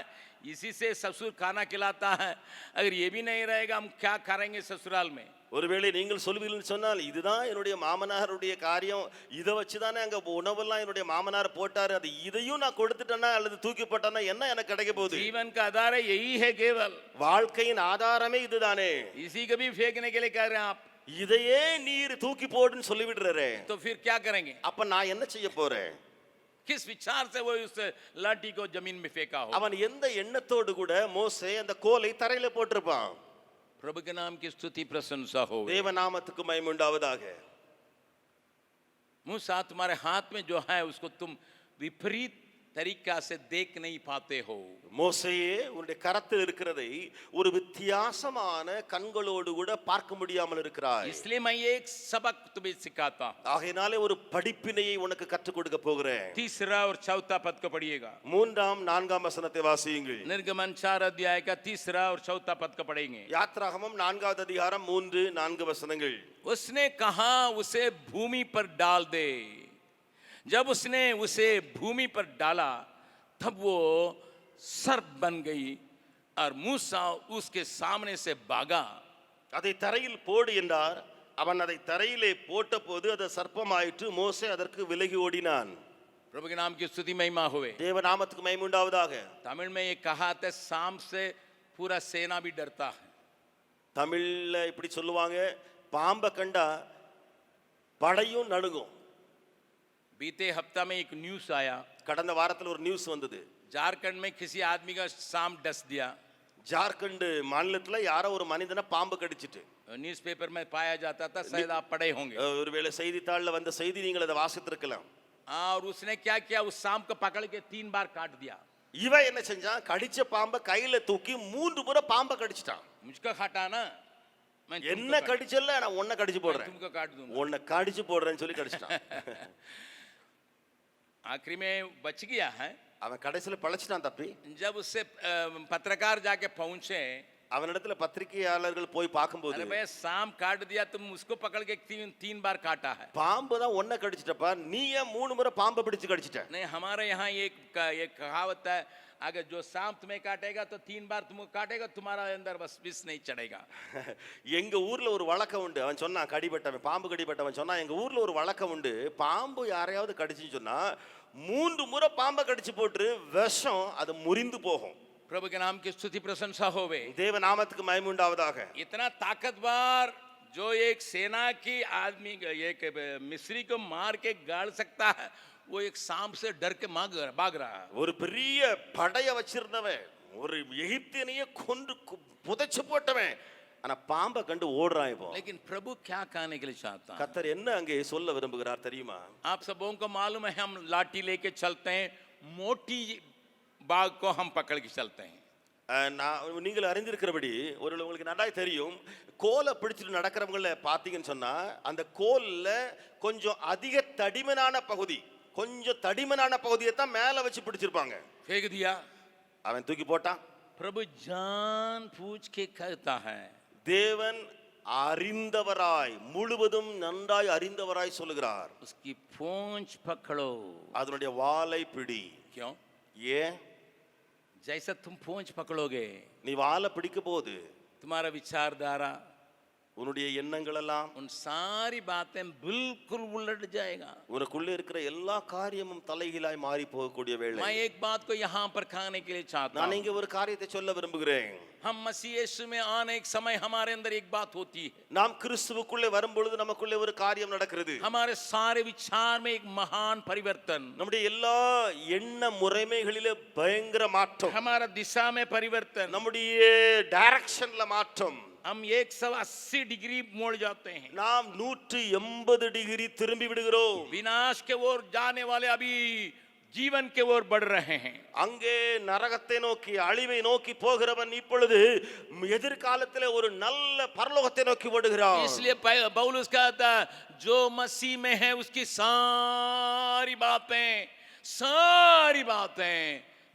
A: इसी से ससुर खाना खिलाता है, अगर ये भी नहीं रहेगा हम क्या करेंगे ससुराल में?
B: ஒருவேளை நீங்கள் சொல்வீர்கள் சொன்னால், இதுதான் என்னுடைய மாமனாருடைய காரியம், இதை வச்சுதானே அங்க உணவெல்லாம் என்னுடைய மாமனார் போட்டாரு, அது இதையும் நான் கொடுத்துட்டேன்னா அல்லது தூக்கி போட்டேன்னா என்ன எனக்கு கிடைக்க போகுது?
A: जीवन का आधार यही है केवल,
B: வாழ்க்கையின் ஆதாரமே இதுதானே.
A: इसी को भी फेंकने के लिए कह रहे हैं आप,
B: இதையே நீர் தூக்கி போடுன்னு சொல்லி விடுறே.
A: तो फिर क्या करेंगे?
B: அப்ப நான் என்ன செய்ய போறேன்?
A: किस विचार से वो उस लाठी को जमीन में फेंका हो?
B: அவன் எந்த எண்ணத்தோடு கூட மோசே அந்த கோலை தரையில போட்டிருப்பான்?
A: प्रभु के नाम की स्तुति प्रशंसा हो.
B: தேவ நாமத்துக்கு மகிமை உண்டாவதாக.
A: मूसा, तुम्हारे हाथ में जो है उसको तुम विपरीत तरीका से देख नहीं पाते हो.
B: மோசேயே, உன்னுடைய கரத்தில் இருக்கிறதை ஒரு வித்தியாசமான கண்களோடு கூட பார்க்க முடியாமல் இருக்கிறாய்.
A: इसलिए मैं एक सबक तुम्हें सिखाता हूं.
B: ஆகையினாலே ஒரு படிப்பினையை உனக்கு கற்றுக் கொடுக்க போகிறேன்.
A: तीसरा और चौथा पद को पढ़िएगा.
B: 3ஆம் 4ஆம் வசனத்தை வாசியுங்கள்.
A: निर्गमन 4 अध्याय का तीसरा और चौथा पद को पढ़ेंगे.
B: யாத்ராகமம் 4வது அதிகாரம் 3, 4 வசனங்கள்.
A: उसने कहा उसे भूमि पर डाल दे. जब उसने उसे भूमि पर डाला तब वो सर्प बन गई और मूसा उसके सामने से भागा.
B: அதை தரையில் போடு என்றார். அவன் அதை தரையிலே போட்ட போது அது சர்ப்பமாயிற்று. மோசே அதற்கு விலகி ஓடினான்.
A: प्रभु के नाम की स्तुति महिमा होवे।
B: தேவ நாமத்துக்கு மகிமை உண்டாவதாக.
A: तमिल में ये कहावत है, सांप से पूरा सेना भी डरता है।
B: தமிழ்ல இப்படி சொல்லுவாங்க, பாம்பை கண்டா படையும் நடுங்கும்.
A: बीते हफ्ता में एक न्यूज आया,
B: கடந்த வாரத்துல ஒரு நியூஸ் வந்தது.
A: झारखंड में किसी आदमी का सांप डस दिया।
B: ஜார்க்கண்ட் மாநிலத்துல யாரோ ஒரு மனிதனை பாம்பு கடிச்சிட்டு.
A: न्यूज़पेपर में पाया जाता था, शायद आप पढ़े होंगे।
B: ஒருவேளை செய்தித்தாள்ல வந்த செய்தி நீங்கள் அதை வாசித்திருக்கலாம்.
A: और उसने क्या किया, उस सांप को पकड़ के 3 बार काट दिया।
B: இவன் என்ன செஞ்சான், கடிச்ச பாம்பை கையில தூக்கி 3 முறை பாம்பை கடிச்சிட்டான்.
A: मुझको काटा ना, मैं
B: என்ன கடிச்சல, நான் உன்னை கடிச்சு போடுறேன்,
A: तुमको काट दूंगा।
B: உன்னை கடிச்சு போடுறேன்னு சொல்லி கடிச்சிட்டான்.
A: आखिरी में बच गया है।
B: அவன் கடைசியில பழச்சிட்டான் தப்பி.
A: जब उससे पत्रकार जाके पहुंचे,
B: அவனிடத்துல பத்திரிகையாளர்கள் போய் பார்க்கும்போது,
A: अरे भैया सांप काट दिया, तुम उसको पकड़ के 3 बार काटा है।
B: பாம்பு தான் உன்னை கடிச்சிட்டப்பா, நீ ஏன் 3 முறை பாம்பை பிடிச்சு கடிச்சிட்ட?
A: नहीं, हमारे यहाँ एक कहावत है, अगर जो सांप तुम्हें काटेगा तो 3 बार तुमको काटेगा, तुम्हारा अंदर बस विष नहीं चढ़ेगा।
B: எங்க ஊர்ல ஒரு வழக்கம் உண்டு. அவன் சொன்னான், கடிபட்டவன், பாம்பு கடிபட்டவன் சொன்னா, எங்க ஊர்ல ஒரு வழக்கம் உண்டு, பாம்பு யாரையாவது கடிச்சுன்னு சொன்னா 3 முறை பாம்பை கடிச்சு போட்டு விஷம் அது முறிந்து போகும்.
A: प्रभु के नाम की स्तुति प्रशंसा होवे।
B: தேவ நாமத்துக்கு மகிமை உண்டாவதாக.
A: इतना ताकतवर जो एक सेना की आदमी, एक मिस्री को मार के गाड़ सकता है, वो एक सांप से डर के भाग रहा है।
B: ஒரு பெரிய படைய வச்சிருந்தவன், ஒரு எகிப்தியனையே கொன்று புதைச்சு போட்டவன், ஆனா பாம்பை கண்டு ஓடுறான் இப்போ.
A: लेकिन प्रभु क्या कहने के लिए चाहता है?
B: கர்த்தர் என்ன அங்கே சொல்ல விரும்புகிறார் தெரியுமா?
A: आप सबों को मालूम है, हम लाठी लेके चलते हैं, मोटी बाघ को हम पकड़ के चलते हैं।
B: நீங்கள் அறிந்திருக்கிறபடி, ஒரு உங்களுக்கு நல்லாய் தெரியும், கோலை பிடிச்சிட்டு நடக்கிறவங்கள பார்த்தீங்கன்னு சொன்னா, அந்த கோல்ல கொஞ்சம் அதிக தடிமனான பகுதி, கொஞ்சம் தடிமனான பகுதியை தான் மேல வச்சு பிடிச்சிருப்பாங்க.
A: फेंक दिया,
B: அவன் தூக்கி போட்டான்.
A: प्रभु जान पूछ के कहता है,
B: தேவன் அறிந்தவராய், முழுவதும் நன்றாய் அறிந்தவராய் சொல்லுகிறார்,
A: उसकी पूंछ पकड़ो।
B: அதனுடைய வாலை பிடி.
A: क्यों?
B: ஏன்?
A: जैसा तुम पूंछ पकड़ोगे,
B: நீ வாலை பிடிக்க போது
A: तुम्हारा विचारधारा,
B: உன்னுடைய எண்ணங்கள் எல்லாம்,
A: उन सारी बातें बिल्कुल उलट जाएगा।
B: உனக்குள்ள இருக்கிற எல்லா காரியமும் தலைகீழாய் மாறி போகக்கூடிய வேளை.
A: मैं एक बात को यहाँ पर कहने के लिए चाहता
B: நான்
A: हूँ,
B: இங்க ஒரு காரியத்தை சொல்ல விரும்புகிறேன்.
A: हम मसीह यीशु में आने एक समय हमारे अंदर एक बात होती है,
B: நாம் கிறிஸ்துவுக்குள்ளே வரும்பொழுது நமக்குள்ளே ஒரு காரியம் நடக்கிறது.
A: हमारे सारे विचार में एक महान परिवर्तन,
B: நம்முடைய எல்லா எண்ண முறைமைகளிலே பயங்கர மாற்றம்,
A: हमारा दिशा में परिवर्तन,
B: நம்முடைய டைரக்ஷன்ல மாற்றம்.
A: हम 180 डिग्री मोड़ जाते हैं।
B: நாம் 180 டிகிரி திரும்பி விடுகிறோம்.
A: विनाश के ओर जाने वाले अभी जीवन के ओर बढ़ रहे हैं।
B: அங்கே நரகத்தை நோக்கி, அழிவை நோக்கி போகிறவன் இப்பொழுது எதிர்காலத்திலே ஒரு நல்ல பரலோகத்தை நோக்கி ஓடுகிறான்.
A: इसलिए पौलुस कहता है, जो मसीह में है उसकी सारी बातें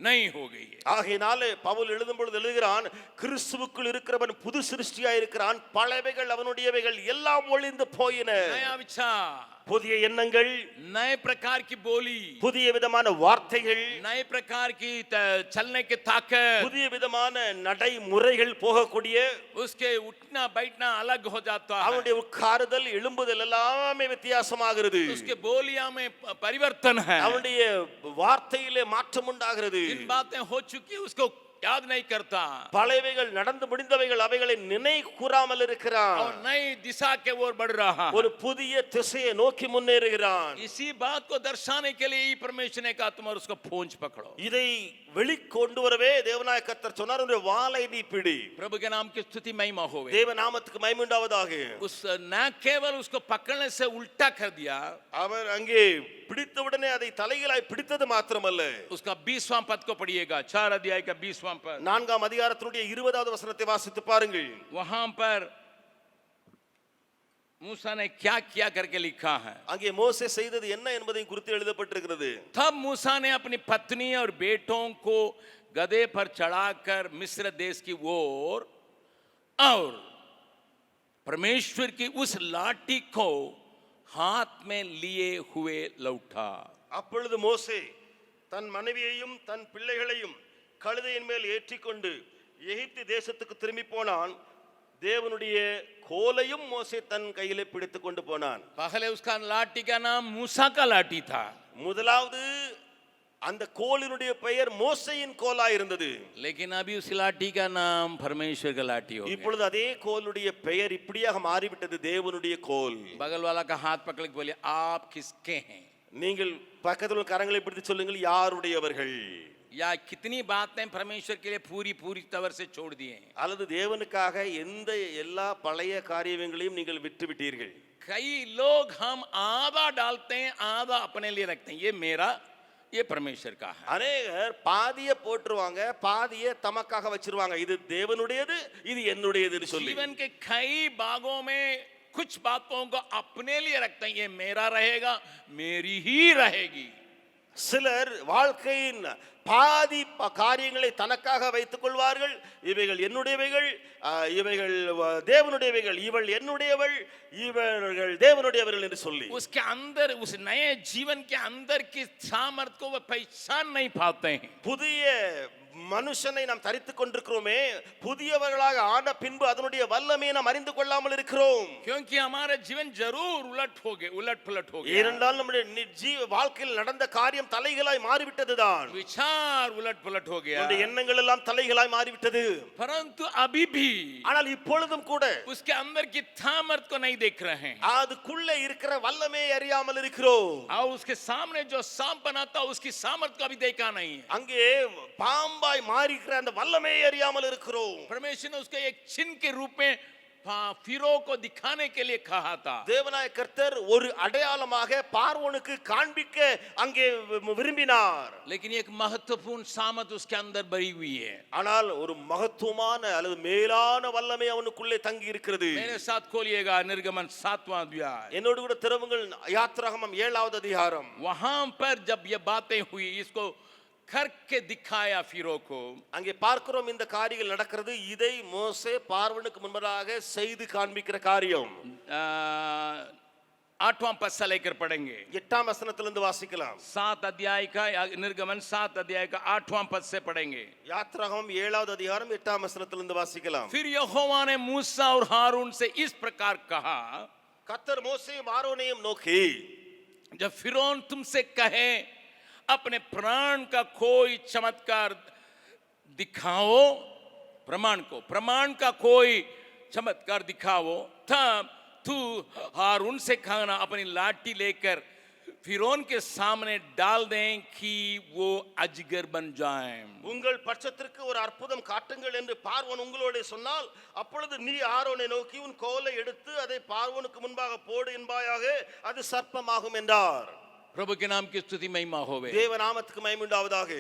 A: नहीं हो गई है।
B: ஆகையினாலே பவுல் எழுதும் பொழுது எழுதுகிறான், கிறிஸ்துவுக்குள் இருக்கிறவன் புது சிருஷ்டியாய் இருக்கிறான், பழையவைகள் அவனுடையவைகள் எல்லாம் ஒளிந்து போயின.
A: नया विचार,
B: புதிய எண்ணங்கள்,
A: नए प्रकार की बोली,
B: புதிய விதமான வார்த்தைகள்,
A: नए प्रकार की चलने की ताकत,
B: புதிய விதமான நடைமுறைகள் போகக்கூடிய,
A: उसके उठना बैठना अलग हो जाता है,
B: அவனுடைய உட்காருதல் எழும்புதல் எல்லாமே வித்தியாசமாகிறது.
A: उसके बोलियां में परिवर्तन है,
B: அவனுடைய வார்த்தையிலே மாற்றம் உண்டாகிறது.
A: इन बातें हो चुकी उसको याद नहीं करता,
B: பழையவைகள் நடந்து முடிந்தவைகள் அவைகளை நினைவு கூறாமல் இருக்கிறான்.
A: और नई दिशा के ओर बढ़ रहा है।
B: ஒரு புதிய திசையை நோக்கி முன்னேறுகிறான்.
A: इसी बात को दर्शाने के लिए परमेश्वर ने कहा, तुम और उसको पूंछ पकड़ो।
B: இதை வெளிக்கொண்டு வரவே தேவனாய கர்த்தர் சொன்னார், உன்னுடைய வாளை நீ பிடி.
A: प्रभु के नाम की स्तुति महिमा होवे।
B: தேவ நாமத்துக்கு மகிமை உண்டாவதாக.
A: उस न केवल उसको पकड़ने से उल्टा कर दिया,
B: அவர் அங்கே பிடித்தவுடனே அதை தலைகீழாய் பிடித்தது மாத்திரமல்ல,
A: उसका 20वां पद को पढ़िएगा, 4 अध्याय का 20वां पद।
B: 4ஆம் அதிகாரத்தினுடைய 20வது வசனத்தை வாசித்து பாருங்கள்.
A: वहां पर मूसा ने क्या किया करके लिखा है।
B: அங்கே மோசே செய்தது என்ன என்பதை குறித்து எழுதப்பட்டிருக்கிறது.
A: तब मूसा ने अपनी पत्नी और बेटों को गधे पर चढ़ाकर मिस्र देश की ओर और परमेश्वर की उस लाठी को हाथ में लिए हुए लौटा।
B: அப்பொழுது மோசே தன் மனைவியையும் தன் பிள்ளைகளையும் கழுதையின் மேல் ஏற்றிக்கொண்டு எகிப்து தேசத்துக்கு திரும்பி போனான். தேவனுடைய கோலையும் மோசே தன் கையிலே பிடித்துக் கொண்டு போனான்.
A: पहले उसका लाठी का नाम मूसा का लाठी था।
B: முதலாவது அந்த கோலினுடைய பெயர் மோசையின் கோலா இருந்தது.
A: लेकिन अभी उस लाठी का नाम परमेश्वर का लाठी हो गया।
B: இப்பொழுது அதே கோலுடைய பெயர் இப்படியாக மாறிவிட்டது, தேவனுடைய கோல்.
A: बगल वाला का हाथ पकड़ के बोले आप किसके हैं?
B: நீங்கள் பக்கத்தில் உள்ள கரங்களை பிடித்து சொல்லுங்கள், யாருடையவர்கள்?
A: या कितनी बातें परमेश्वर के लिए पूरी तवर से छोड़ दिए हैं?
B: அல்லது தேவனுக்காக எந்த எல்லா பழைய காரியங்களையும் நீங்கள் விட்டு விட்டீர்கள்?
A: कई लोग हम आधा डालते हैं, आधा अपने लिए रखते हैं। ये मेरा, ये परमेश्वर का है।
B: அநேகர் பாதியை போட்டுருவாங்க, பாதியை தமக்காக வச்சிருவாங்க. இது தேவனுடையது, இது என்னுடையதுன்னு சொல்லி.
A: जीवन के कई भागों में कुछ बातों को अपने लिए रखते हैं। ये मेरा रहेगा, मेरी ही रहेगी।
B: சிலர் வாழ்க்கையின் பாதி காரியங்களை தனக்காக வைத்துக் கொள்வார்கள். இவைகள் என்னுடையவைகள், இவைகள் தேவனுடையவைகள், இவள் என்னுடையவள், இவர்கள் தேவனுடையவர்கள் என்று சொல்லி
A: उसके अंदर, उस नए जीवन के अंदर की सामर्थ को वो पहचान नहीं पाते हैं।
B: புதிய மனுஷனை நாம் தரித்துக் கொண்டிருக்கிறோமே, புதியவர்களாக ஆன பின்பு அதனுடைய வல்லமையை நாம் அறிந்து கொள்ளாமல் இருக்கிறோம்.
A: क्योंकि हमारा जीवन जरूर उलट पुलट हो गया।
B: ஏனென்றால் நம்முடைய வாழ்க்கையில் நடந்த காரியம் தலைகளாய் மாறிவிட்டதுதான்.
A: विचार उलट पुलट हो गया,
B: நம்முடைய எண்ணங்கள் எல்லாம் தலைகளாய் மாறிவிட்டது.
A: परंतु अभी भी
B: ஆனால் இப்பொழுதும் கூட
A: उसके अंदर की सामर्थ को नहीं देख रहे हैं।
B: அதுக்குள்ள இருக்கிற வல்லமையை அறியாமல் இருக்கிறோம்.
A: और उसके सामने जो सांप बनाता उसकी सामर्थ को अभी देखा नहीं है।
B: அங்கே பாம்பாய் மாறிக்கிற அந்த வல்லமையை அறியாமல் இருக்கிறோம்.
A: परमेश्वर ने उसको एक चिन्ह के रूप में फिरो को दिखाने के लिए कहा था।
B: தேவனாய கர்த்தர் ஒரு அடையாளமாக பார்வோனுக்கு காண்பிக்க அங்கே விரும்பினார்.
A: लेकिन एक महत्वपूर्ण सामर्थ उसके अंदर भरी हुई है।
B: ஆனால் ஒரு மகத்துவமான அல்லது மேலான வல்லமை அவனுக்குள்ளே தங்கி இருக்கிறது.
A: मेरे साथ खोलिएगा निर्गमन 7वां अध्याय।
B: என்னோடு கூட திரும்புங்கள் யாத்ராகமம் 7வது அதிகாரம்.
A: वहां पर जब ये बातें हुई, इसको करके दिखाया फिरो को।
B: அங்கே பார்க்கிறோம் இந்த காரியங்கள் நடக்கிறது. இதை மோசே பார்வோனுக்கு முன்பதாக செய்து காண்பிக்கிற காரியம்.
A: 8वां पद से लेकर पढ़ेंगे।
B: 8ஆம் வசனத்திலிருந்து வாசிக்கலாம்.
A: 7 अध्याय का निर्गमन 7 अध्याय का 8वां पद से पढ़ेंगे।
B: யாத்ராகமம் 7வது அதிகாரம் 8ஆம் வசனத்திலிருந்து வாசிக்கலாம்.
A: फिर यहोवा ने मूसा और हारून से इस प्रकार कहा,
B: கர்த்தர் மோசேயும் ஆரோனையும் நோக்கி,
A: जब फिरौन तुमसे कहे अपने प्राण का कोई चमत्कार दिखाओ, प्रमाण का कोई चमत्कार दिखाओ, तब तू हारून से कहना अपनी लाठी लेकर फिरौन के सामने डाल दें कि वो अजगर बन जाए।
B: உங்கள் பட்சத்திற்கு ஒரு அற்புதம் காட்டுங்கள் என்று பார்வோன் உங்களோட சொன்னால், அப்பொழுது நீ ஆரோனை நோக்கி உன் கோலை எடுத்து அதை பார்வோனுக்கு முன்பாக போடு என்பாயாக, அது சர்ப்பமாகும் என்றார்.
A: प्रभु के नाम की स्तुति महिमा होवे।
B: தேவ நாமத்துக்கு மகிமை உண்டாவதாக.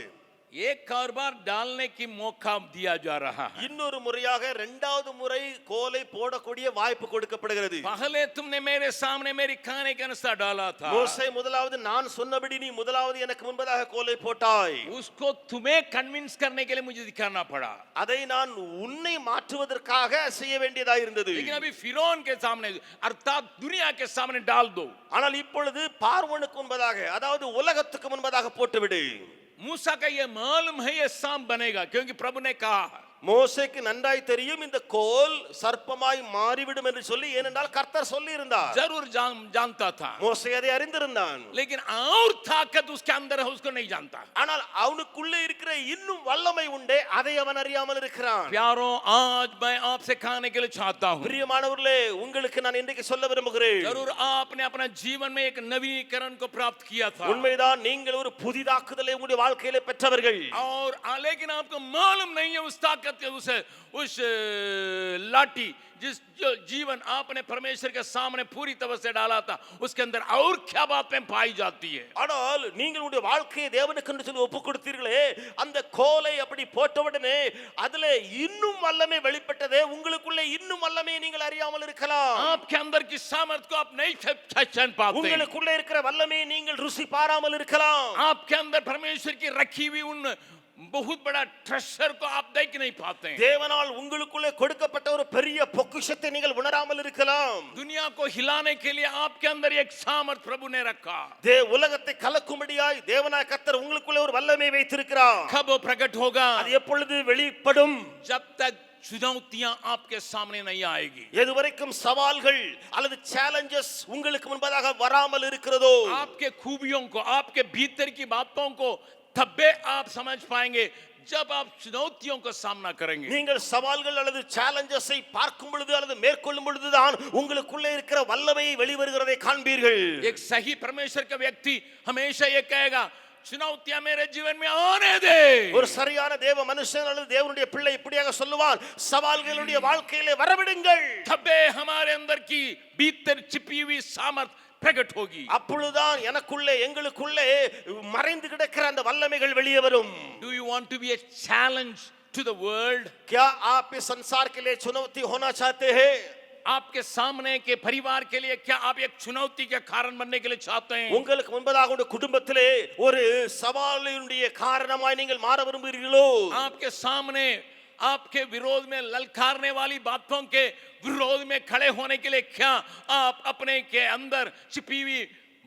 A: एक बार डालने की मौका दिया जा रहा है।
B: இன்னொரு முறையாக இரண்டாவது முறை கோலை போடக்கூடிய வாய்ப்பு கொடுக்கப்படுகிறது.
A: पहले तुमने मेरे सामने मेरी खाने के अनुसार डाला था।
B: மோசே முதலாவது நான் சொன்னபடி நீ முதலாவது எனக்கு முன்பதாக கோலை போட்டாய்.
A: उसको तुम्हें कन्विंस करने के लिए मुझे दिखाना पड़ा।
B: அதை நான் உன்னை மாற்றுவதற்காக செய்ய வேண்டியதாக இருந்தது.
A: लेकिन अभी फिरौन के सामने अर्थात दुनिया के सामने डाल दो।
B: ஆனால் இப்பொழுது பார்வோனுக்கு முன்பதாக, அதாவது உலகத்துக்கு முன்பதாக போட்டுவிடு.
A: मूसा का ये मालूम है ये सांप बनेगा, क्योंकि प्रभु ने कहा।
B: மோசேக்கு நன்றாய் தெரியும் இந்த கோல் சர்ப்பமாய் மாறிவிடும் என்று சொல்லி, ஏனென்றால் கர்த்தர் சொல்லி இருந்தார்.
A: जरूर जानता था,
B: மோசே அதை அறிந்திருந்தான்.
A: लेकिन और ताकत उसके अंदर है उसको नहीं जानता।
B: ஆனால் அவனுக்குள்ளே இருக்கிற இன்னும் வல்லமை உண்டே, அதை அவன் அறியாமல் இருக்கிறான்.
A: प्यारों, आज मैं आपसे कहने के लिए चाहता हूँ,
B: பிரியமானவர்களே, உங்களுக்கு நான் இன்றைக்கு சொல்ல விரும்புகிறேன்.
A: जरूर आपने अपना जीवन में एक नवीनीकरण को प्राप्त किया था।
B: உண்மைதான், நீங்கள் ஒரு புதிதாக்குதலை உங்களுடைய வாழ்க்கையிலே பெற்றவர்கள்.
A: और लेकिन आपको मालूम नहीं है उस ताकत, उस लाठी जिस जो जीवन आपने परमेश्वर के सामने पूरी तरह से डाला था, उसके अंदर और क्या बातें पाई जाती है।
B: ஆனால் நீங்கள் உங்களுடைய வாழ்க்கையை தேவனுக்கு என்று சொல்லி ஒப்பு கொடுத்தீர்களே, அந்த கோலை அப்படி போட்டவுடனே அதுல இன்னும் வல்லமை வெளிப்பட்டதே. உங்களுக்குள்ளே இன்னும் வல்லமையை நீங்கள் அறியாமல் இருக்கலாம்.
A: आपके अंदर की सामर्थ को आप नहीं पहचान पाते।
B: உங்களுக்குள்ளே இருக்கிற வல்லமையை நீங்கள் ருசி பாராமல் இருக்கலாம்.
A: आपके अंदर परमेश्वर की रखी हुई उन बहुत बड़ा ट्रेजर को आप देख नहीं पाते हैं।
B: தேவனால் உங்களுக்குள்ளே கொடுக்கப்பட்ட ஒரு பெரிய பொக்கிஷத்தை நீங்கள் உணராமல் இருக்கலாம்.
A: दुनिया को हिलाने के लिए आपके अंदर एक सामर्थ प्रभु ने रखा।
B: உலகத்தை கலக்கும்படியாய் தேவனாய் கர்த்தர் உங்களுக்குள்ளே ஒரு வல்லமை வைத்திருக்கிறார்.
A: कब वो प्रकट होगा?
B: அது எப்பொழுது வெளிப்படும்?
A: जब तक चुनौतियां आपके सामने नहीं आएगी,
B: எதுவரைக்கும் சவால்கள் அல்லது சேலஞ்சஸ் உங்களுக்கு முன்பதாக வராமல் இருக்கிறதோ,
A: आपके खूबियों को, आपके भीतर की बातों को तबे आप समझ पाएंगे जब आप चुनौतियों का सामना करेंगे।
B: நீங்கள் சவால்கள் அல்லது சேலஞ்சஸை பார்க்கும் பொழுது அல்லது மேற்கொள்ளும் பொழுதுதான் உங்களுக்குள்ளே இருக்கிற வல்லமையை வெளிவருகிறதை காண்பீர்கள்.
A: एक सही परमेश्वर का व्यक्ति हमेशा ये कहेगा, चुनौतियां मेरे जीवन में आने दे।
B: ஒரு சரியான தேவ மனுஷன் அல்லது தேவனுடைய பிள்ளை இப்படியாக சொல்லுவான், சவால்களுடைய வாழ்க்கையிலே வரவிடுங்கள்.
A: तबे हमारे अंदर की भीतर छिपी हुई सामर्थ प्रकट होगी।
B: அப்பொழுதுதான் எனக்குள்ளே எங்களுக்குள்ளே மறைந்து கிடக்கிற அந்த வல்லமைகள் வெளியே வரும்.
A: Do you want to be a challenge to the world?
B: क्या आप इस संसार के लिए चुनौती होना चाहते हैं?
A: आपके सामने के परिवार के लिए क्या आप एक चुनौती के कारण बनने के लिए चाहते हैं?
B: உங்களுக்கு முன்பதாக உங்கள் குடும்பத்திலே ஒரு சவாலினுடைய காரணமாய் நீங்கள் மாற விரும்புகிறீர்களோ?
A: आपके सामने आपके विरोध में ललकारने वाली बातों के विरोध में खड़े होने के लिए क्या आप अपने के अंदर छिपी हुई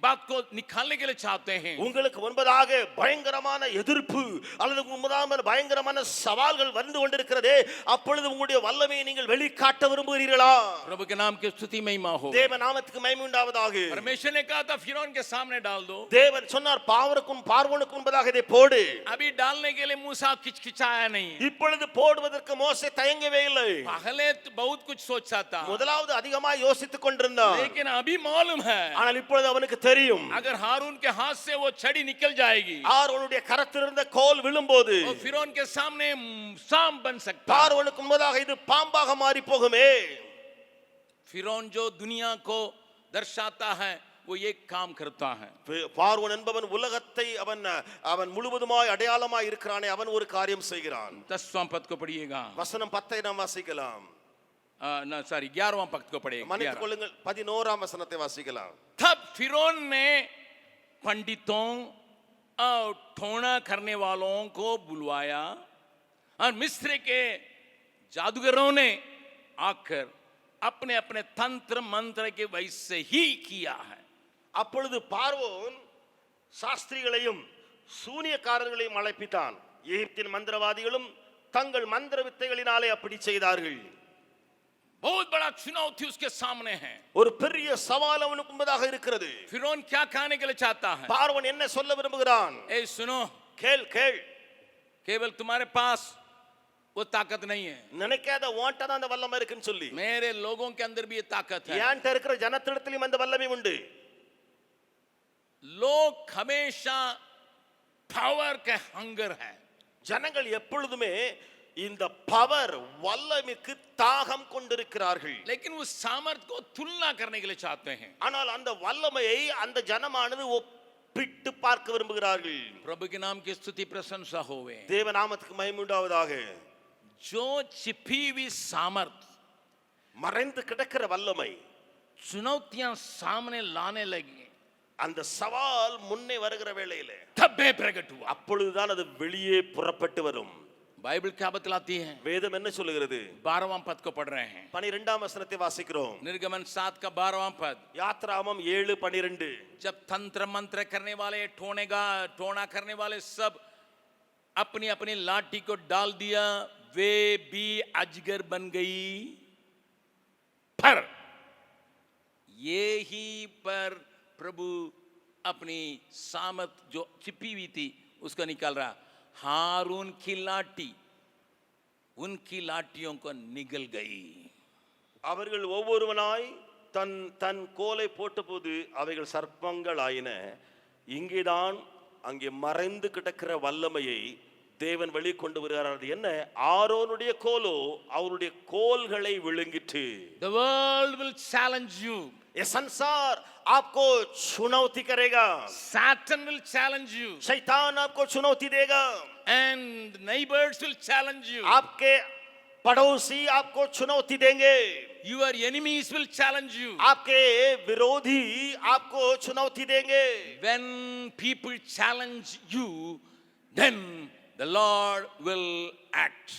A: बात को निकालने के लिए चाहते हैं?
B: உங்களுக்கு முன்பதாக பயங்கரமான எதிர்ப்பு அல்லது முன்பதாக பயங்கரமான சவால்கள் வந்து கொண்டிருக்கிறதே, அப்பொழுது உங்களுடைய வல்லமையை நீங்கள் வெளிக்காட்ட விரும்புகிறீர்களா?
A: प्रभु के नाम की स्तुति महिमा हो।
B: தேவ நாமத்துக்கு மகிமை உண்டாவதாக.
A: परमेश्वर ने कहा था फिरौन के सामने डाल दो।
B: தேவன் சொன்னார், பார்வோனுக்கு முன்பதாக இதை போடு.
A: अभी डालने के लिए मूसा खिचखिचाया नहीं।
B: இப்பொழுது போடுவதற்கு மோசே தயங்கவே இல்லை.
A: पहले तो बहुत कुछ सोचा था,
B: முதலாவது அதிகமாக யோசித்துக் கொண்டிருந்தான்.
A: लेकिन अभी मालूम है
B: ஆனால் இப்பொழுது அவனுக்கு தெரியும்,
A: अगर हारून के हाथ से वो छड़ी निकल जाएगी,
B: ஆரோனுடைய கரத்தில் இருந்த கோல் விழும்போது
A: वो फिरौन के सामने सांप बन सकता है।
B: பார்வோனுக்கு முன்பதாக இது பாம்பாக மாறி போகுமே.
A: फिरौन जो दुनिया को दर्शाता है वो एक काम करता है।
B: பார்வோன் என்பவன் உலகத்தை அவன் முழுவதுமாய் அடையாளமாய் இருக்கிறானே, அவன் ஒரு காரியம் செய்கிறான்.
A: 10वां पद को पढ़िएगा।
B: வசனம் 10 நாம் வாசிக்கலாம்.
A: ना सॉरी 11वां पद को पढ़िएगा।
B: மன்னித்துக் கொள்ளுங்கள், 11ஆம் வசனத்தை வாசிக்கலாம்.
A: तब फिरौन ने पंडितों और ठोना करने वालों को बुलवाया और मिस्र के जादूगरों ने आकर अपने अपने तंत्र मंत्र के वैसे ही किया है।
B: அப்பொழுது பார்வோன் சாஸ்திரிகளையும் சூனியக்காரர்களையும் அழைப்பித்தான். எகிப்தின் மந்திரவாதிகளும் தங்கள் மந்திர வித்தைகளினாலே அப்படி செய்தார்கள்.
A: बहुत बड़ा चुनौती उसके सामने है।
B: ஒரு பெரிய சவால் அவனுக்கு முன்பதாக இருக்கிறது.
A: फिरौन क्या कहने के लिए चाहता है?
B: பார்வோன் என்ன சொல்ல விரும்புகிறான்?
A: ए सुनो,
B: கேள் கேள்.
A: केवल तुम्हारे पास वो ताकत नहीं है,
B: நினைக்காத ஓட்ட தான் அந்த வல்லமை இருக்குன்னு சொல்லி,
A: मेरे लोगों के अंदर भी ये ताकत है।
B: ஏன்ட்ட இருக்கிற ஜனத்திடத்திலும் அந்த வல்லமை உண்டு.
A: लोग हमेशा पावर के हंगर है।
B: ஜனங்கள் எப்பொழுதுமே இந்த பவர் வல்லமைக்கு தாகம் கொண்டிருக்கிறார்கள்.
A: लेकिन उस सामर्थ को तुलना करने के लिए चाहते हैं।
B: ஆனால் அந்த வல்லமையை அந்த ஜனமானது ஒப்பிட்டு பார்க்க விரும்புகிறார்கள்.
A: प्रभु के नाम की स्तुति प्रशंसा होवे।
B: தேவ நாமத்துக்கு மகிமை உண்டாவதாக.
A: जो छिपी हुई सामर्थ,
B: மறைந்து கிடக்கிற வல்லமை,
A: चुनौतियां सामने लाने लगी,
B: அந்த சவால் முன்னே வருகிற வேளையிலே
A: तब वे प्रकट हुआ।
B: அப்பொழுதுதான் அது வெளியே புறப்பட்டு வரும்.
A: बाइबल क्या बतलाती है?
B: வேதம் என்ன சொல்லுகிறது?
A: 12वां पद को पढ़ रहे हैं।
B: 12ஆம் வசனத்தை வாசிக்கிறோம்.
A: निर्गमन 7 का 12वां पद।
B: யாத்ராமம் 7:12.
A: जब तंत्र मंत्र करने वाले, टोना करने वाले सब अपनी अपनी लाठी को डाल दिया, वे भी अजगर बन गई। पर ये ही पर प्रभु अपनी सामत जो छिपी हुई थी उसको निकाल रहा। हारून की लाठी उनकी लाठियों को निगल गई।
B: அவர்கள் ஒவ்வொருவனாய் தன் தன் கோலை போட்டபோது அவைகள் சர்ப்பங்கள் ஆயின. இங்கேதான் அங்கே மறைந்து கிடக்கிற வல்லமையை தேவன் வெளிக்கொண்டு வருகிறார். என்ன? ஆரோனுடைய கோலோ அவருடைய கோல்களை விழுங்கிற்று.
A: The world will challenge you.
B: ये संसार आपको चुनौती करेगा.
A: Satan will challenge you.
B: शैतान आपको चुनौती देगा.
A: And neighbors will challenge you.
B: आपके पड़ोसी आपको चुनौती देंगे.
A: Your enemies will challenge you.
B: आपके विरोधी आपको चुनौती देंगे.
A: When people challenge you, then the Lord will act.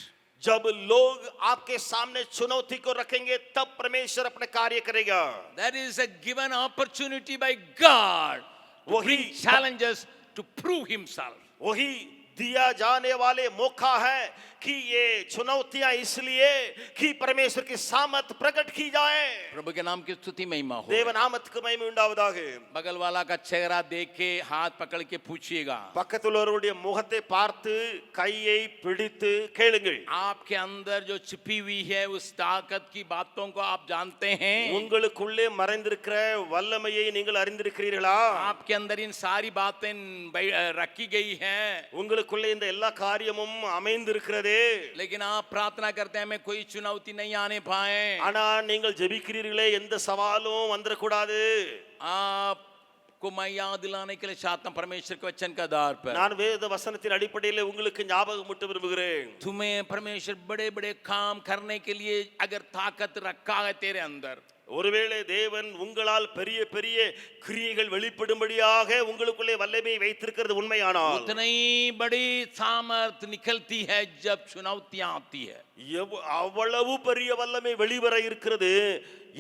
B: जब लोग आपके सामने चुनौती को रखेंगे तब परमेश्वर अपने कार्य करेगा.
A: That is a given opportunity by God to
B: वही-
A: bring challenges to prove himself.
B: वही दिया जाने वाले मौका है कि ये चुनौतियां इसलिए कि परमेश्वर की सामर्थ प्रकट की जाए.
A: प्रभु के नाम की स्तुति महिमा हो.
B: தேவநாமத்துக்கு மகிமை உண்டாவதாக.
A: बगल वाला का चेहरा देख के हाथ पकड़ के पूछिएगा,
B: பக்கத்துள்ளவருடைய முகத்தை பார்த்து கையை பிடித்து கேளுங்கள்.
A: आपके अंदर जो छिपी हुई है उस ताकत की बातों को आप जानते हैं?
B: உங்களுக்குள்ளே மறைந்திருக்கிற வல்லமையை நீங்கள் அறிந்திருக்கிறீர்களா?
A: आपके अंदर इन सारी बातें रखी गई हैं,
B: உங்களுக்குள்ளே இந்த எல்லா காரியமும் அமைந்திருக்கிறதே.
A: लेकिन आप प्रार्थना करते हैं हमें कोई चुनौती नहीं आने पाए.
B: ஆனா நீங்கள் ஜெபிக்கிறீர்களே எந்த சவாலும் வந்துடக்கூடாது.
A: आपको मैं याद दिलाने के लिए चाहता हूं परमेश्वर के वचन के आधार पर,
B: நான் வேத வசனத்தின் அடிப்படையில் உங்களுக்கு ஞாபகமூட்ட விரும்புகிறேன்.
A: तुम्हें परमेश्वर बड़े बड़े काम करने के लिए अगर ताकत रखा है तेरे अंदर,
B: ஒருவேளை தேவன் உங்களால் பெரிய பெரிய கிரியைகள் வெளிப்படும்படியாக உங்களுக்குள்ளே வல்லமை வைத்திருக்கிறது உண்மையானால்,
A: उतनी बड़ी सामर्थ निकलती है जब चुनौतियां आती है.
B: அவ்வளவு பெரிய வல்லமை வெளிவர இருக்கிறது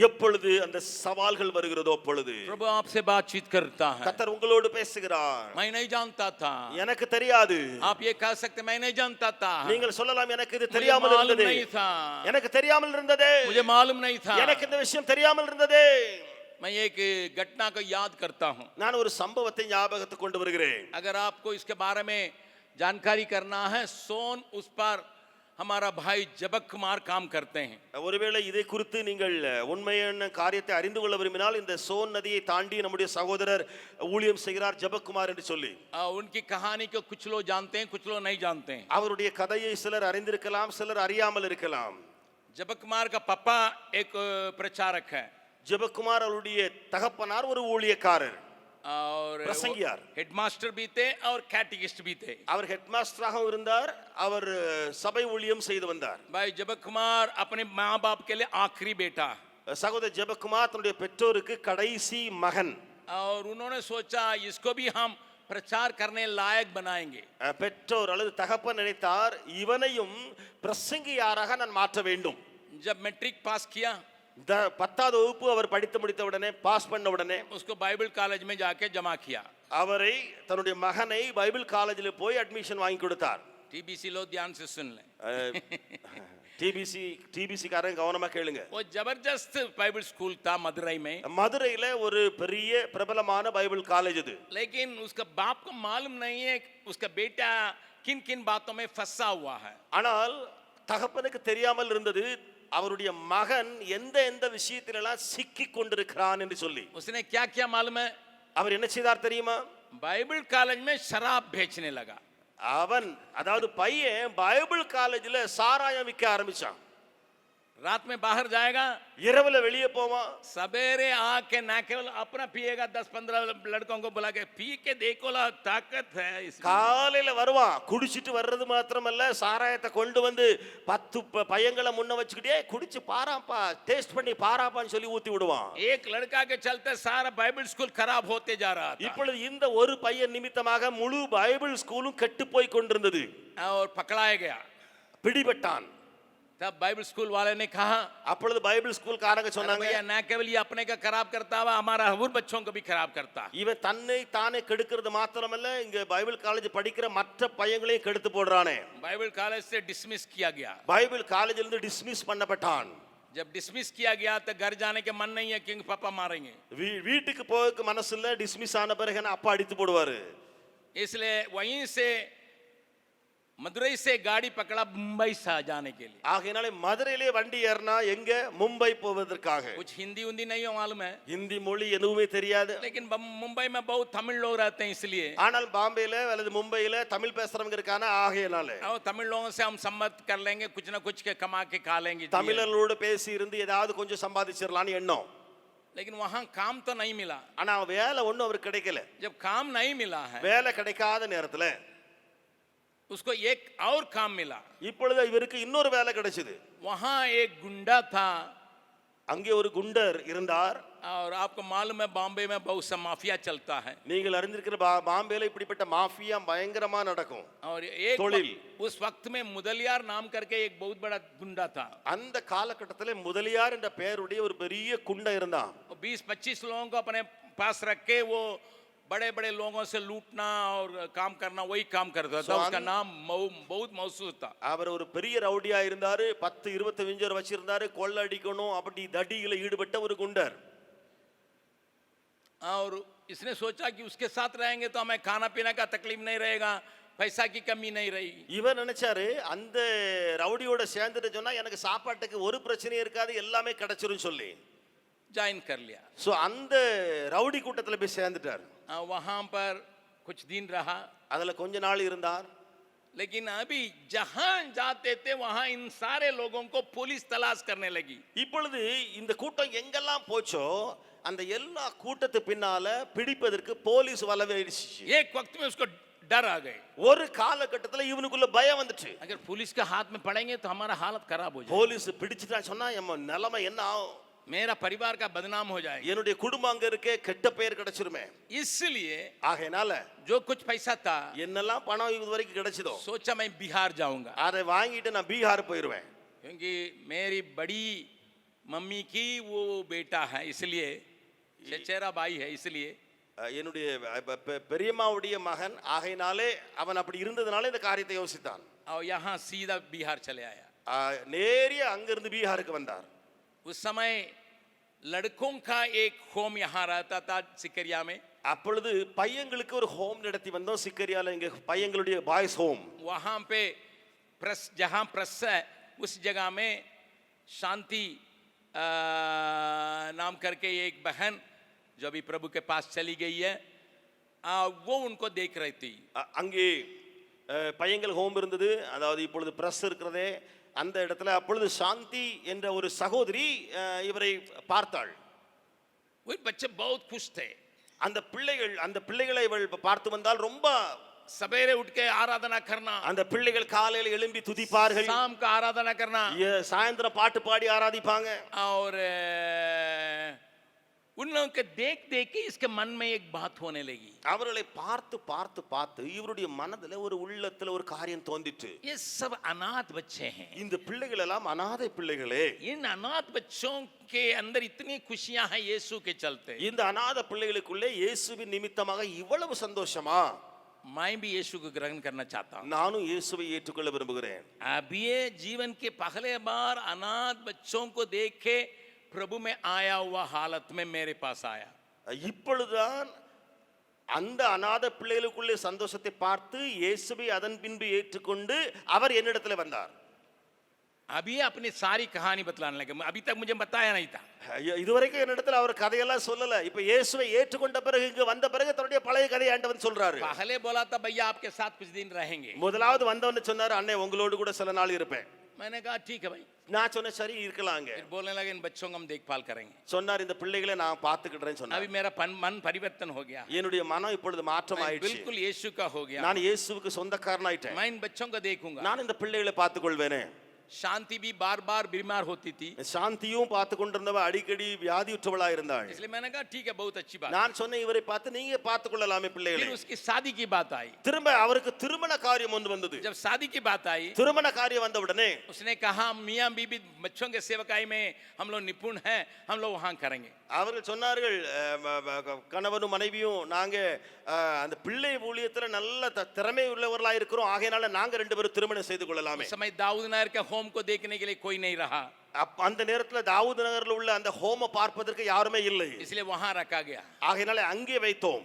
B: எப்பொழுது அந்த சவால்கள் வருகிறதோ அப்பொழுது.
A: प्रभु आपसे बातचीत करता है.
B: கர்த்தர் உங்களோடு பேசுகிறார்.
A: मैं नहीं जानता था,
B: எனக்கு தெரியாது.
A: आप ये कह सकते मैं नहीं जानता था,
B: நீங்கள் சொல்லலாம் எனக்கு இது
A: मुझे
B: தெரியாமல்
A: मालूम
B: இருந்தது.
A: नहीं था,
B: எனக்கு தெரியாமல் இருந்தது.
A: मुझे मालूम नहीं था.
B: எனக்கு இந்த விஷயம் தெரியாமல் இருந்தது.
A: मैं एक घटना को याद करता हूं.
B: நான் ஒரு சம்பவத்தை ஞாபகத்துக்கு கொண்டு வருகிறேன்.
A: अगर आपको इसके बारे में जानकारी करना है, सोन उस पर हमारा भाई जबक कुमार काम करते हैं.
B: ஒருவேளை இதை குறித்து நீங்கள் உண்மையான காரியத்தை அறிந்து கொள்ள விரும்பினால் இந்த சோன் நதியை தாண்டி நம்முடைய சகோதரர் ஊழியம் செய்கிறார் ஜெபக்குமார் என்று சொல்லி.
A: उनकी कहानी को कुछ लोग जानते हैं, कुछ लोग नहीं जानते हैं.
B: அவருடைய கதையை சிலர் அறிந்திருக்கலாம், சிலர் அறியாமல் இருக்கலாம்.
A: जबक कुमार का पापा एक प्रचारक है
B: ஜெபக்குமார் அவருடைய தகப்பனார் ஒரு ஊழியக்காரர்,
A: और
B: प्रसंगियार।
A: हेडमास्टर भी थे और कैटेकिस्ट भी थे.
B: அவர் ஹெட் மாஸ்டராகவும் இருந்தார், அவர் சபை ஊழியம் செய்து வந்தார்.
A: भाई जबक कुमार अपने माँ बाप के लिए आखिरी बेटा,
B: சகோதரர் ஜெபக்குமார் தன்னுடைய பெற்றோருக்கு கடைசி மகன்.
A: और उन्होंने सोचा इसको भी हम प्रचार करने लायक बनाएंगे.
B: பெற்றோர் அல்லது தகப்பன் நினைத்தார் இவனையும் பிரசங்கியாராக நான் மாற்ற வேண்டும்.
A: जब मैट्रिक पास किया,
B: 10வது வகுப்பு அவர் படித்து முடித்த உடனே, பாஸ் பண்ண உடனே
A: उसको बाइबल कॉलेज में जाके जमा किया.
B: அவரை தன்னுடைய மகனை பைபிள் காலேஜில் போய் அட்மிஷன் வாங்கி கொடுத்தார்.
A: टीबीसी लोग ध्यान से सुन लें.
B: டிபிசி காரங்க கவனமா கேளுங்க.
A: वो जबरदस्त बाइबल स्कूल था मदुरई में,
B: மதுரையில ஒரு பெரிய பிரபலமான பைபிள் காலேஜ் இது.
A: लेकिन उसका बाप को मालूम नहीं है उसका बेटा किन किन बातों में फंसा हुआ है.
B: ஆனால் தகப்பனுக்கு தெரியாமல் இருந்தது அவருடைய மகன் எந்த எந்த விஷயத்திலெல்லாம் சிக்கி கொண்டிருக்கிறான் என்று சொல்லி.
A: उसने क्या क्या मालूम है?
B: அவர் என்ன செய்தார் தெரியுமா?
A: बाइबल कॉलेज में शराब बेचने लगा.
B: அவன் அதாவது பையன் பைபிள் காலேஜில் சாராயம் விற்க ஆரம்பிச்சான்.
A: रात में बाहर जाएगा,
B: இரவுல வெளியே போவான்.
A: सवेरे आके ना केवल अपना पिएगा, 10-15 लड़कों को बुला के पी के देखो ला ताकत है इसमें.
B: காலையில வருவான், குடிச்சிட்டு வர்றது மாத்திரமல்ல சாராயத்தை கொண்டு வந்து 10 பையங்களை முன்ன வச்சுக்கிட்டே குடிச்சு பாராப்பா, டேஸ்ட் பண்ணி பாராப்பான்னு சொல்லி ஊத்தி விடுவான்.
A: एक लड़का के चलते सारा बाइबल स्कूल खराब होते जा रहा था.
B: இப்பொழுது இந்த ஒரு பையன் நிமித்தமாக முழு பைபிள் ஸ்கூலும் கெட்டு போய் கொண்டிருந்தது.
A: और पकड़ाया गया.
B: பிடிபட்டான்.
A: तब बाइबल स्कूल वाले ने कहा,
B: அப்பொழுது பைபிள் ஸ்கூல் காரங்க சொன்னாங்க,
A: भैया ना केवल ये अपने का खराब करता हुआ हमारा और बच्चों को भी खराब करता.
B: இவன் தன்னை தானே கெடுக்கிறது மாத்திரமல்ல இங்க பைபிள் காலேஜ் படிக்கிற மற்ற பையங்களையும் கெடுத்து போடுறானே.
A: बाइबल कॉलेज से डिसमिस किया गया.
B: பைபிள் காலேஜில இருந்து டிஸ்மிஸ் பண்ணப்பட்டான்.
A: जब डिसमिस किया गया तो घर जाने के मन नहीं है क्योंकि पापा मारेंगे.
B: வீட்டுக்கு போறதுக்கு மனசு இல்ல, டிஸ்மிஸ் ஆன பிறகு அப்பா அடித்து போடுவாரு.
A: इसलिए वहीं से मदुरई से गाड़ी पकड़ा मुंबई से जाने के लिए.
B: ஆகையினால மதுரையிலே வண்டி ஏறினா எங்க? மும்பை போவதற்காக.
A: कुछ हिंदी उन्दी नहीं हो मालूम है,
B: ஹிந்தி மொழி எதுவுமே தெரியாது.
A: लेकिन मुंबई में बहुत तमिल लोग रहते हैं इसलिए.
B: ஆனால் பாம்பேல அல்லது மும்பையில தமிழ் பேசுறவங்க இருக்கான, ஆகையினால
A: और तमिल लोगों से हम सम्मत कर लेंगे, कुछ ना कुछ के कमा के खा लेंगे.
B: தமிழர்களோட பேசி இருந்து ஏதாவது கொஞ்சம் சம்பாதிச்சிடலாம்னு எண்ணம்.
A: लेकिन वहां काम तो नहीं मिला.
B: ஆனா வேலை ஒண்ணும் அவருக்கு கிடைக்கல.
A: जब काम नहीं मिला है,
B: வேலை கிடைக்காத நேரத்துல
A: उसको एक और काम मिला.
B: இப்பொழுது இவருக்கு இன்னொரு வேலை கிடைச்சது.
A: वहां एक गुंडा था,
B: அங்கே ஒரு குண்டர் இருந்தார்.
A: और आपको मालूम है बॉम्बे में बहुत सा माफिया चलता है
B: நீங்கள் அறிந்திருக்கிற பாம்பேல இப்படிப்பட்ட மாஃபியா பயங்கரமா நடக்கும்.
A: और एक
B: तोड़िल।
A: उस वक्त में मुदलियार नाम करके एक बहुत बड़ा गुंडा था
B: அந்த காலகட்டத்திலே முதலியார் என்ற பெயருடைய ஒரு பெரிய குண்டை இருந்தான்.
A: 20-25 लोगों को अपने पास रख के वो बड़े बड़े लोगों से लूटना और काम करना वही काम करता था उसका नाम बहुत मशहूर था
B: அவர் ஒரு பெரிய ரவுடியா இருந்தாரு. 10-25 பேர் வச்சிருந்தாரு. கொள்ளடிக்கணும் அப்படி தடியில ஈடுபட்ட ஒரு குண்டர்.
A: और इसने सोचा कि उसके साथ रहेंगे तो हमें खाना पीना का तकलीफ नहीं रहेगा पैसा की कमी नहीं रहेगी
B: இவர் நினைச்சாரு அந்த ரவுடியோட சேர்ந்துட்டு சொன்னா எனக்கு சாப்பாட்டுக்கு ஒரு பிரச்சனையும் இருக்காது எல்லாமே கிடைச்சிரும் சொல்லி
A: ज्वाइन कर लिया
B: சோ அந்த ரவுடி கூட்டத்துல போய் சேர்ந்துட்டார்.
A: वहां पर कुछ दिन रहा
B: அதுல கொஞ்ச நாள் இருந்தார்.
A: लेकिन अभी जहां जाते थे वहां इन सारे लोगों को पुलिस तलाश करने लगी
B: இப்பொழுது இந்த கூட்டம் எங்கெல்லாம் போச்சோ அந்த எல்லா கூட்டத்து பின்னால பிடிப்பதற்கு போலீஸ் வலவையிடுச்சு.
A: एक वक्त में उसको डर आ गए
B: ஒரு காலகட்டத்துல இவனுக்குள்ள பயம் வந்துச்சு.
A: अगर पुलिस के हाथ में पड़ेंगे तो हमारा हालत खराब हो जाएगी
B: போலீஸ் பிடிச்சிட்டா சொன்னா நம்ம நிலைமை என்ன ஆகும்?
A: मेरा परिवार का बदनाम हो जाएगा
B: என்னுடைய குடும்பம் அங்க இருக்கே கெட்ட பெயர் கிடைச்சிருமே.
A: इसलिए
B: ஆகையினால
A: जो कुछ पैसा था
B: என்னெல்லாம் பணம் இது வரைக்கும் கிடைச்சதோ
A: सोचा मैं बिहार जाऊंगा
B: அதை வாங்கிட்டு நான் பீகார் போயிருவேன்.
A: क्योंकि मेरी बड़ी मम्मी की वो बेटा है इसलिए चचेरा भाई है इसलिए
B: என்னுடைய பெரியம்மாவுடைய மகன் ஆகையினாலே அவன் அப்படி இருந்ததுனால இந்த காரியத்தை யோசித்தான்.
A: और यहाँ सीधा बिहार चले आया
B: நேரிய அங்கிருந்து பீகாருக்கு வந்தார்.
A: उस समय लड़कों का एक होम यहाँ रहता था सिकरिया में
B: அப்பொழுது பையங்களுக்கு ஒரு ஹோம் நடத்தி வந்தோம் சிக்கரியால. இங்க பையங்களுடைய பாய்ஸ் ஹோம்.
A: वहां पे प्रेस जहां प्रेस है उस जगह में शांति नाम करके एक बहन जो अभी प्रभु के पास चली गई है वो उनको देख रही थी
B: அங்கே பையங்கள் ஹோம் இருந்தது. அதாவது இப்பொழுது பிரஸ் இருக்கிறதே அந்த இடத்துல அப்பொழுது சாந்தி என்ற ஒரு சகோதரி இவரை பார்த்தாள்.
A: वो बच्चे बहुत खुश थे
B: அந்த பிள்ளைகளை இவள் பார்த்து வந்தால் ரொம்ப
A: सवेरे उठ के आराधना करना
B: அந்த பிள்ளைகள் காலையில எழும்பி துதிப்பார்கள்.
A: शाम का आराधना करना
B: சாயந்திரம் பாட்டு பாடி ஆராதிப்பாங்க.
A: और उन लोगों के देख देख के इसके मन में एक बात होने लगी
B: அவர்களை பார்த்து பார்த்து பார்த்து இவருடைய மனதுல ஒரு உள்ளத்துல ஒரு காரியம் தோன்றிட்டு
A: ये सब अनाथ बच्चे हैं
B: இந்த பிள்ளைகள் எல்லாம் அநாதை பிள்ளைகளே.
A: इन अनाथ बच्चों के अंदर इतनी खुशियां हैं यीशु के चलते
B: இந்த அநாத பிள்ளைகளுக்குள்ளே இயேசுவின் நிமித்தமாக இவ்வளவு சந்தோஷமா?
A: मैं भी यीशु को ग्रहण करना चाहता हूं
B: நானும் இயேசுவை ஏற்றுக்கொள்ள விரும்புகிறேன்.
A: अब ये जीवन के पहले बार अनाथ बच्चों को देख के प्रभु में आया हुआ हालत में मेरे पास आया
B: இப்பொழுதுதான் அந்த அநாத பிள்ளைகளுக்குள்ளே சந்தோஷத்தை பார்த்து இயேசுவை அதன் பின்பு ஏற்றுக்கொண்டு அவர் என்னிடத்துல வந்தார்.
A: अभी अपनी सारी कहानी बतलाने लगे अभी तक मुझे बताया नहीं था
B: இதுவரைக்கும் என்னிடத்துல அவர் கதையெல்லாம் சொல்லல. இப்ப இயேசுவை ஏற்றுக்கொண்ட பிறகு இங்க வந்த பிறகு தன்னுடைய பழைய கதையை ஆண்டவன் சொல்றாரு.
A: पहले बोला था भैया आपके साथ कुछ दिन रहेंगे
B: முதலாவது வந்தவன்னு சொன்னாரு அண்ணே உங்களோடு கூட சில நாள் இருப்பேன்.
A: मैंने कहा ठीक है भाई
B: நான் சொன்னேன் சரி இருக்கலாங்க.
A: फिर बोलने लगे इन बच्चों को हम देखभाल करेंगे
B: சொன்னார் இந்த பிள்ளைகளை நான் பாத்துக்கிட்டேன்னு சொன்னார்.
A: अभी मेरा मन परिवर्तन हो गया
B: என்னுடைய மனம் இப்பொழுது மாற்றம் ஆயிடுச்சு.
A: बिल्कुल यीशु का हो गया
B: நான் இயேசுவுக்கு சொந்தக்காரனாயிட்டேன்.
A: मैं इन बच्चों को देखूंगा
B: நான் இந்த பிள்ளைகளை பார்த்துக்கொள்வேனே.
A: शांति भी बार बार बीमार होती थी
B: சாந்தியும் பார்த்து கொண்டிருந்தவ அடிக்கடி வியாதியுற்றவளா இருந்தாள்.
A: इसलिए मैंने कहा ठीक है बहुत अच्छी बात
B: நான் சொன்னேன் இவரை பார்த்து நீங்க பார்த்துக்கொள்ளலாமே பிள்ளைகளை.
A: फिर उसकी शादी की बात आई
B: திரும்ப அவருக்கு திருமண காரியம் ஒன்று வந்தது.
A: जब शादी की बात आई
B: திருமண காரியம் வந்த உடனே
A: उसने कहा मियां बीबी बच्चों के सेवकाई में हम लोग निपुण हैं हम लोग वहां करेंगे
B: அவர்கள் சொன்னார்கள் கணவனும் மனைவியும் நாங்க அந்த பிள்ளை ஊழியத்துல நல்ல திறமை உள்ளவர்களா இருக்கிறோம் ஆகையினால நாங்க ரெண்டு பேரும் திருமணம் செய்து கொள்ளலாமே.
A: समय दाऊद नगर के होम को देखने के लिए कोई नहीं रहा
B: அந்த நேரத்துல தாவூத் நகர்ல உள்ள அந்த ஹோம பார்ப்பதற்கு யாருமே இல்லை.
A: इसलिए वहां रखा गया
B: ஆகையினால அங்கே வைத்தோம்.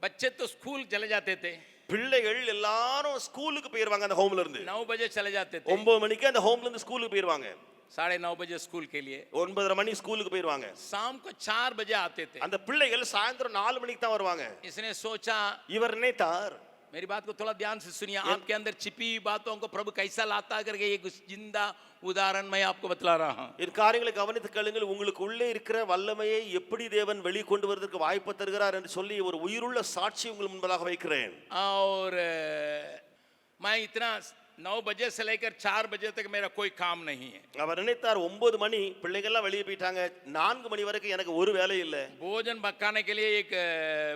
A: बच्चे तो स्कूल चले जाते थे
B: பிள்ளைகள் எல்லாரும் ஸ்கூலுக்கு போயிருவாங்க. அந்த ஹோம்ல இருந்து
A: 9 बजे चले जाते थे
B: 9 மணிக்கு அந்த ஹோம்ல இருந்து ஸ்கூலுக்கு போயிருவாங்க.
A: 9:30 बजे स्कूल के लिए
B: 9:30 மணி ஸ்கூலுக்கு போயிருவாங்க.
A: शाम को 4 बजे आते थे
B: அந்த பிள்ளைகள் சாயந்தரம் 4 மணிக்கு தான் வருவாங்க.
A: इसने सोचा
B: இவர் நினைத்தார்
A: मेरी बात को थोड़ा ध्यान से सुनिए आपके अंदर छिपी हुई बातों को प्रभु कैसा लाता करके एक जिंदा उदाहरण मैं आपको बतला रहा हूं
B: இந்த காரியங்களை கவனித்து கேளுங்கள். உங்களுக்கு உள்ளே இருக்கிற வல்லமையை எப்படி தேவன் வெளி கொண்டு வருவதற்கு வாய்ப்பு தருகிறார் என்று சொல்லி ஒரு உயிருள்ள சாட்சி உங்கள் முன்பதாக வைக்கிறேன்.
A: और मैं इतना 9 बजे से लेकर 4 बजे तक मेरा कोई काम नहीं है.
B: அவர் நினைத்தார் 9 மணி பிள்ளைங்கள்லாம் வெளியே போயிட்டாங்க, 4 மணி வரைக்கும் எனக்கு ஒரு வேலை இல்லை.
A: भोजन पकाने के लिए एक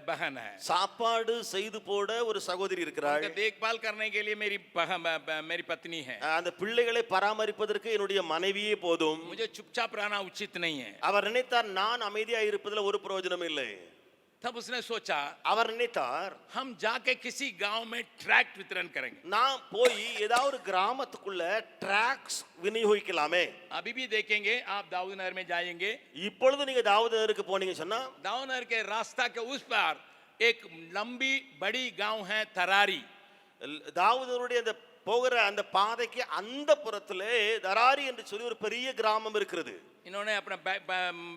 A: बहन है,
B: சாப்பாடு செய்து போட ஒரு சகோதரி இருக்கிறாள்.
A: उनका देखभाल करने के लिए मेरी पत्नी है.
B: அந்த பிள்ளைகளை பராமரிப்பதற்கு என்னுடைய மனைவியே போதும்.
A: मुझे चुपचाप रहना उचित नहीं है.
B: அவர் நினைத்தார் நான் அமைதியா இருப்பதில் ஒரு பிரயோஜனம் இல்லை.
A: तब उसने सोचा
B: அவர் நினைத்தார்
A: हम जाके किसी गांव में ट्रैक्ट वितरण करेंगे.
B: நான் போய் ஏதாவது ஒரு கிராமத்துக்குள்ள ட்ராக்ஸ் விநியோகிக்கலாமே.
A: अभी भी देखेंगे, आप दाऊद नगर में जाएंगे,
B: இப்பொழுது நீங்க தாவூது நகருக்கு போனீங்க சொன்னா
A: दाऊद नगर के रास्ता के उस पार एक लंबी बड़ी गांव है तरारी.
B: தாவூதுடைய அந்த போகிற அந்த பாதைக்கு அந்த புறத்திலே தராரி என்று சொல்லி ஒரு பெரிய கிராமம் இருக்கிறது.
A: इन्होंने अपना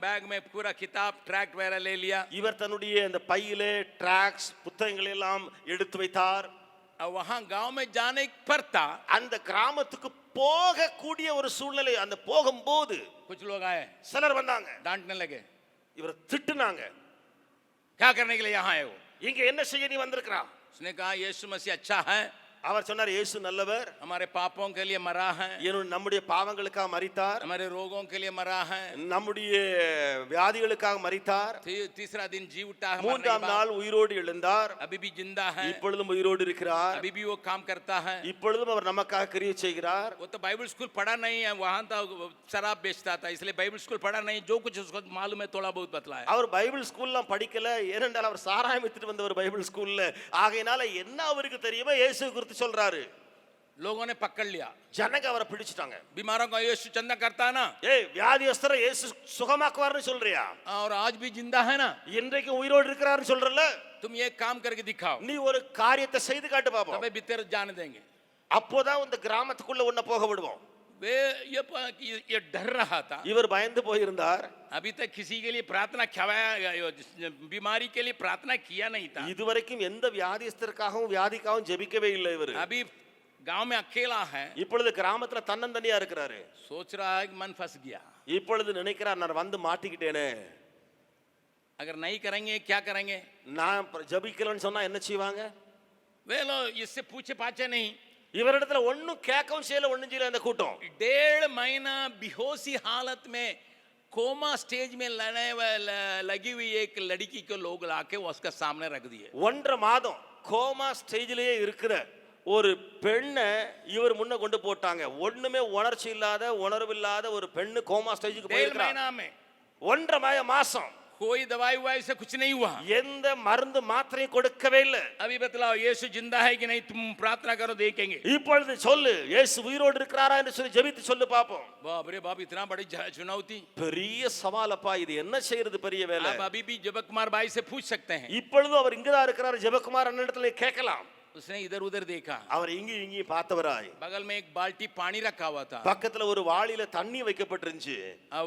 A: बैग में पूरा किताब ट्रैक्ट वगैरह ले लिया.
B: இவர் தன்னுடைய அந்த பையிலே ட்ராக்ஸ் புத்தகங்களை எல்லாம் எடுத்து வைத்தார்.
A: और वहां गांव में जाने पर था
B: அந்த கிராமத்துக்கு போகக்கூடிய ஒரு சூழ்நிலை. அந்த போகும்போது
A: कुछ लोग आए,
B: சிலர் வந்தாங்க,
A: डांटने लगे,
B: இவர் திட்டுனாங்க.
A: क्या करने के लिए यहाँ आए हो?
B: இங்க என்ன செய்ய நீ வந்திருக்கிறா?
A: उसने कहा यीशु मसीह अच्छा है,
B: அவர் சொன்னார் இயேசு நல்லவர்,
A: हमारे पापों के लिए मरा है,
B: நம்முடைய பாவங்களுக்காக மரித்தார்,
A: हमारे रोगों के लिए मरा है,
B: நம்முடைய வியாதிகளுக்காக மரித்தார்,
A: तीसरा दिन जी उठा है,
B: மூன்றாம் நாள் உயிரோடு எழுந்தார்,
A: अभी भी जिंदा है,
B: இப்பொழுதும் உயிரோடு இருக்கிறார்,
A: अभी भी वो काम करता है.
B: இப்பொழுதும் அவர் நமக்காக கிரியை செய்கிறார்.
A: वो तो बाइबल स्कूल पढ़ा नहीं है, वहां तो शराब बेचता था, इसलिए बाइबल स्कूल पढ़ा नहीं, जो कुछ उसको मालूम है थोड़ा बहुत बतलाया.
B: அவர் பைபிள் ஸ்கூல்லாம் படிக்கல, ஏனென்றால் அவர் சாராயம் வித்துட்டு வந்தவர் பைபிள் ஸ்கூல்ல. ஆகையினால என்ன அவருக்கு தெரியுமோ இயேசு குறித்து சொல்றாரு.
A: लोगों ने पकड़ लिया,
B: ஜனங்க அவரை பிடிச்சிட்டாங்க.
A: बीमारों का यीशु चंदा करता है ना,
B: ஏய் வியாதியஸ்தரை இயேசு சுகமாக்குவார்னு சொல்றியா?
A: और आज भी जिंदा है ना,
B: இன்றைக்கு உயிரோடு இருக்கிறார்னு சொல்றல,
A: तुम ये काम करके दिखाओ,
B: நீ ஒரு காரியத்தை செய்து காட்டு பாப்போம்.
A: तबे भीतर जाने देंगे.
B: அப்போதான் இந்த கிராமத்துக்குள்ள உன்னை போக விடுவோம்.
A: वे ये डर रहा था,
B: இவர் பயந்து போயிருந்தார்.
A: अभी तक किसी के लिए प्रार्थना बीमारी के लिए प्रार्थना किया नहीं था.
B: இதுவரைக்கும் எந்த வியாதியஸ்தருக்காகவும் வியாதிக்காகவும் ஜெபிக்கவே இல்லை இவர்.
A: अभी गांव में अकेला है,
B: இப்பொழுது கிராமத்துல தன்னந்தனியா இருக்கிறாரு.
A: सोच रहा है कि मन फंस गया,
B: இப்பொழுது நினைக்கிறார் நான் வந்து மாட்டிக்கிட்டேனே.
A: अगर नहीं करेंगे क्या करेंगे?
B: நான் ஜெபிக்கலன்னு சொன்னா என்ன செய்வாங்க?
A: वे लोग इससे पूछे पाछे नहीं,
B: இவரிடத்துல ஒண்ணும் கேட்கவும் செய்யல, ஒண்ணும் செய்யல அந்த கூட்டம்.
A: 1.5 महीना बेहोशी हालत में कोमा स्टेज में लगी हुई एक लड़की को लोग लाके उसका सामने रख दिए.
B: 1.5 மாதம் கோமா ஸ்டேஜ்லயே இருக்கிற ஒரு பெண்ணை இவர் முன்ன கொண்டு போட்டாங்க. ஒண்ணுமே உணர்ச்சி இல்லாத உணர்வு இல்லாத ஒரு பெண்ணு கோமா ஸ்டேஜுக்கு
A: 1.5
B: போயிருக்கா.
A: महीना में
B: 1.5 மாசம்
A: कोई दवाई ववाई से कुछ नहीं हुआ,
B: எந்த மருந்து மாத்திரையும் கொடுக்கவே இல்லை.
A: अभी बतलाओ यीशु जिंदा है कि नहीं, तुम प्रार्थना करो देखेंगे.
B: இப்பொழுது சொல்லு இயேசு உயிரோடு இருக்கிறாரா என்று சொல்லி ஜெபித்து சொல்லு பாப்போம்.
A: बाप रे बाप, इतना बड़ी चुनौती,
B: பெரிய சவாலப்பா, இது என்ன செய்யறது பெரிய வேலை.
A: आप अभी भी जबक कुमार भाई से पूछ सकते हैं.
B: இப்பொழுது அவர் இங்கதான் இருக்கிறார், ஜெபக்குமார் அண்ணனிடத்துல கேட்கலாம்.
A: उसने इधर उधर देखा,
B: அவர் இங்கி இங்கி பார்த்தவராய்
A: बगल में एक बाल्टी पानी रखा हुआ था,
B: பக்கத்துல ஒரு வாளியில தண்ணி வைக்கப்பட்டிருந்துச்சு.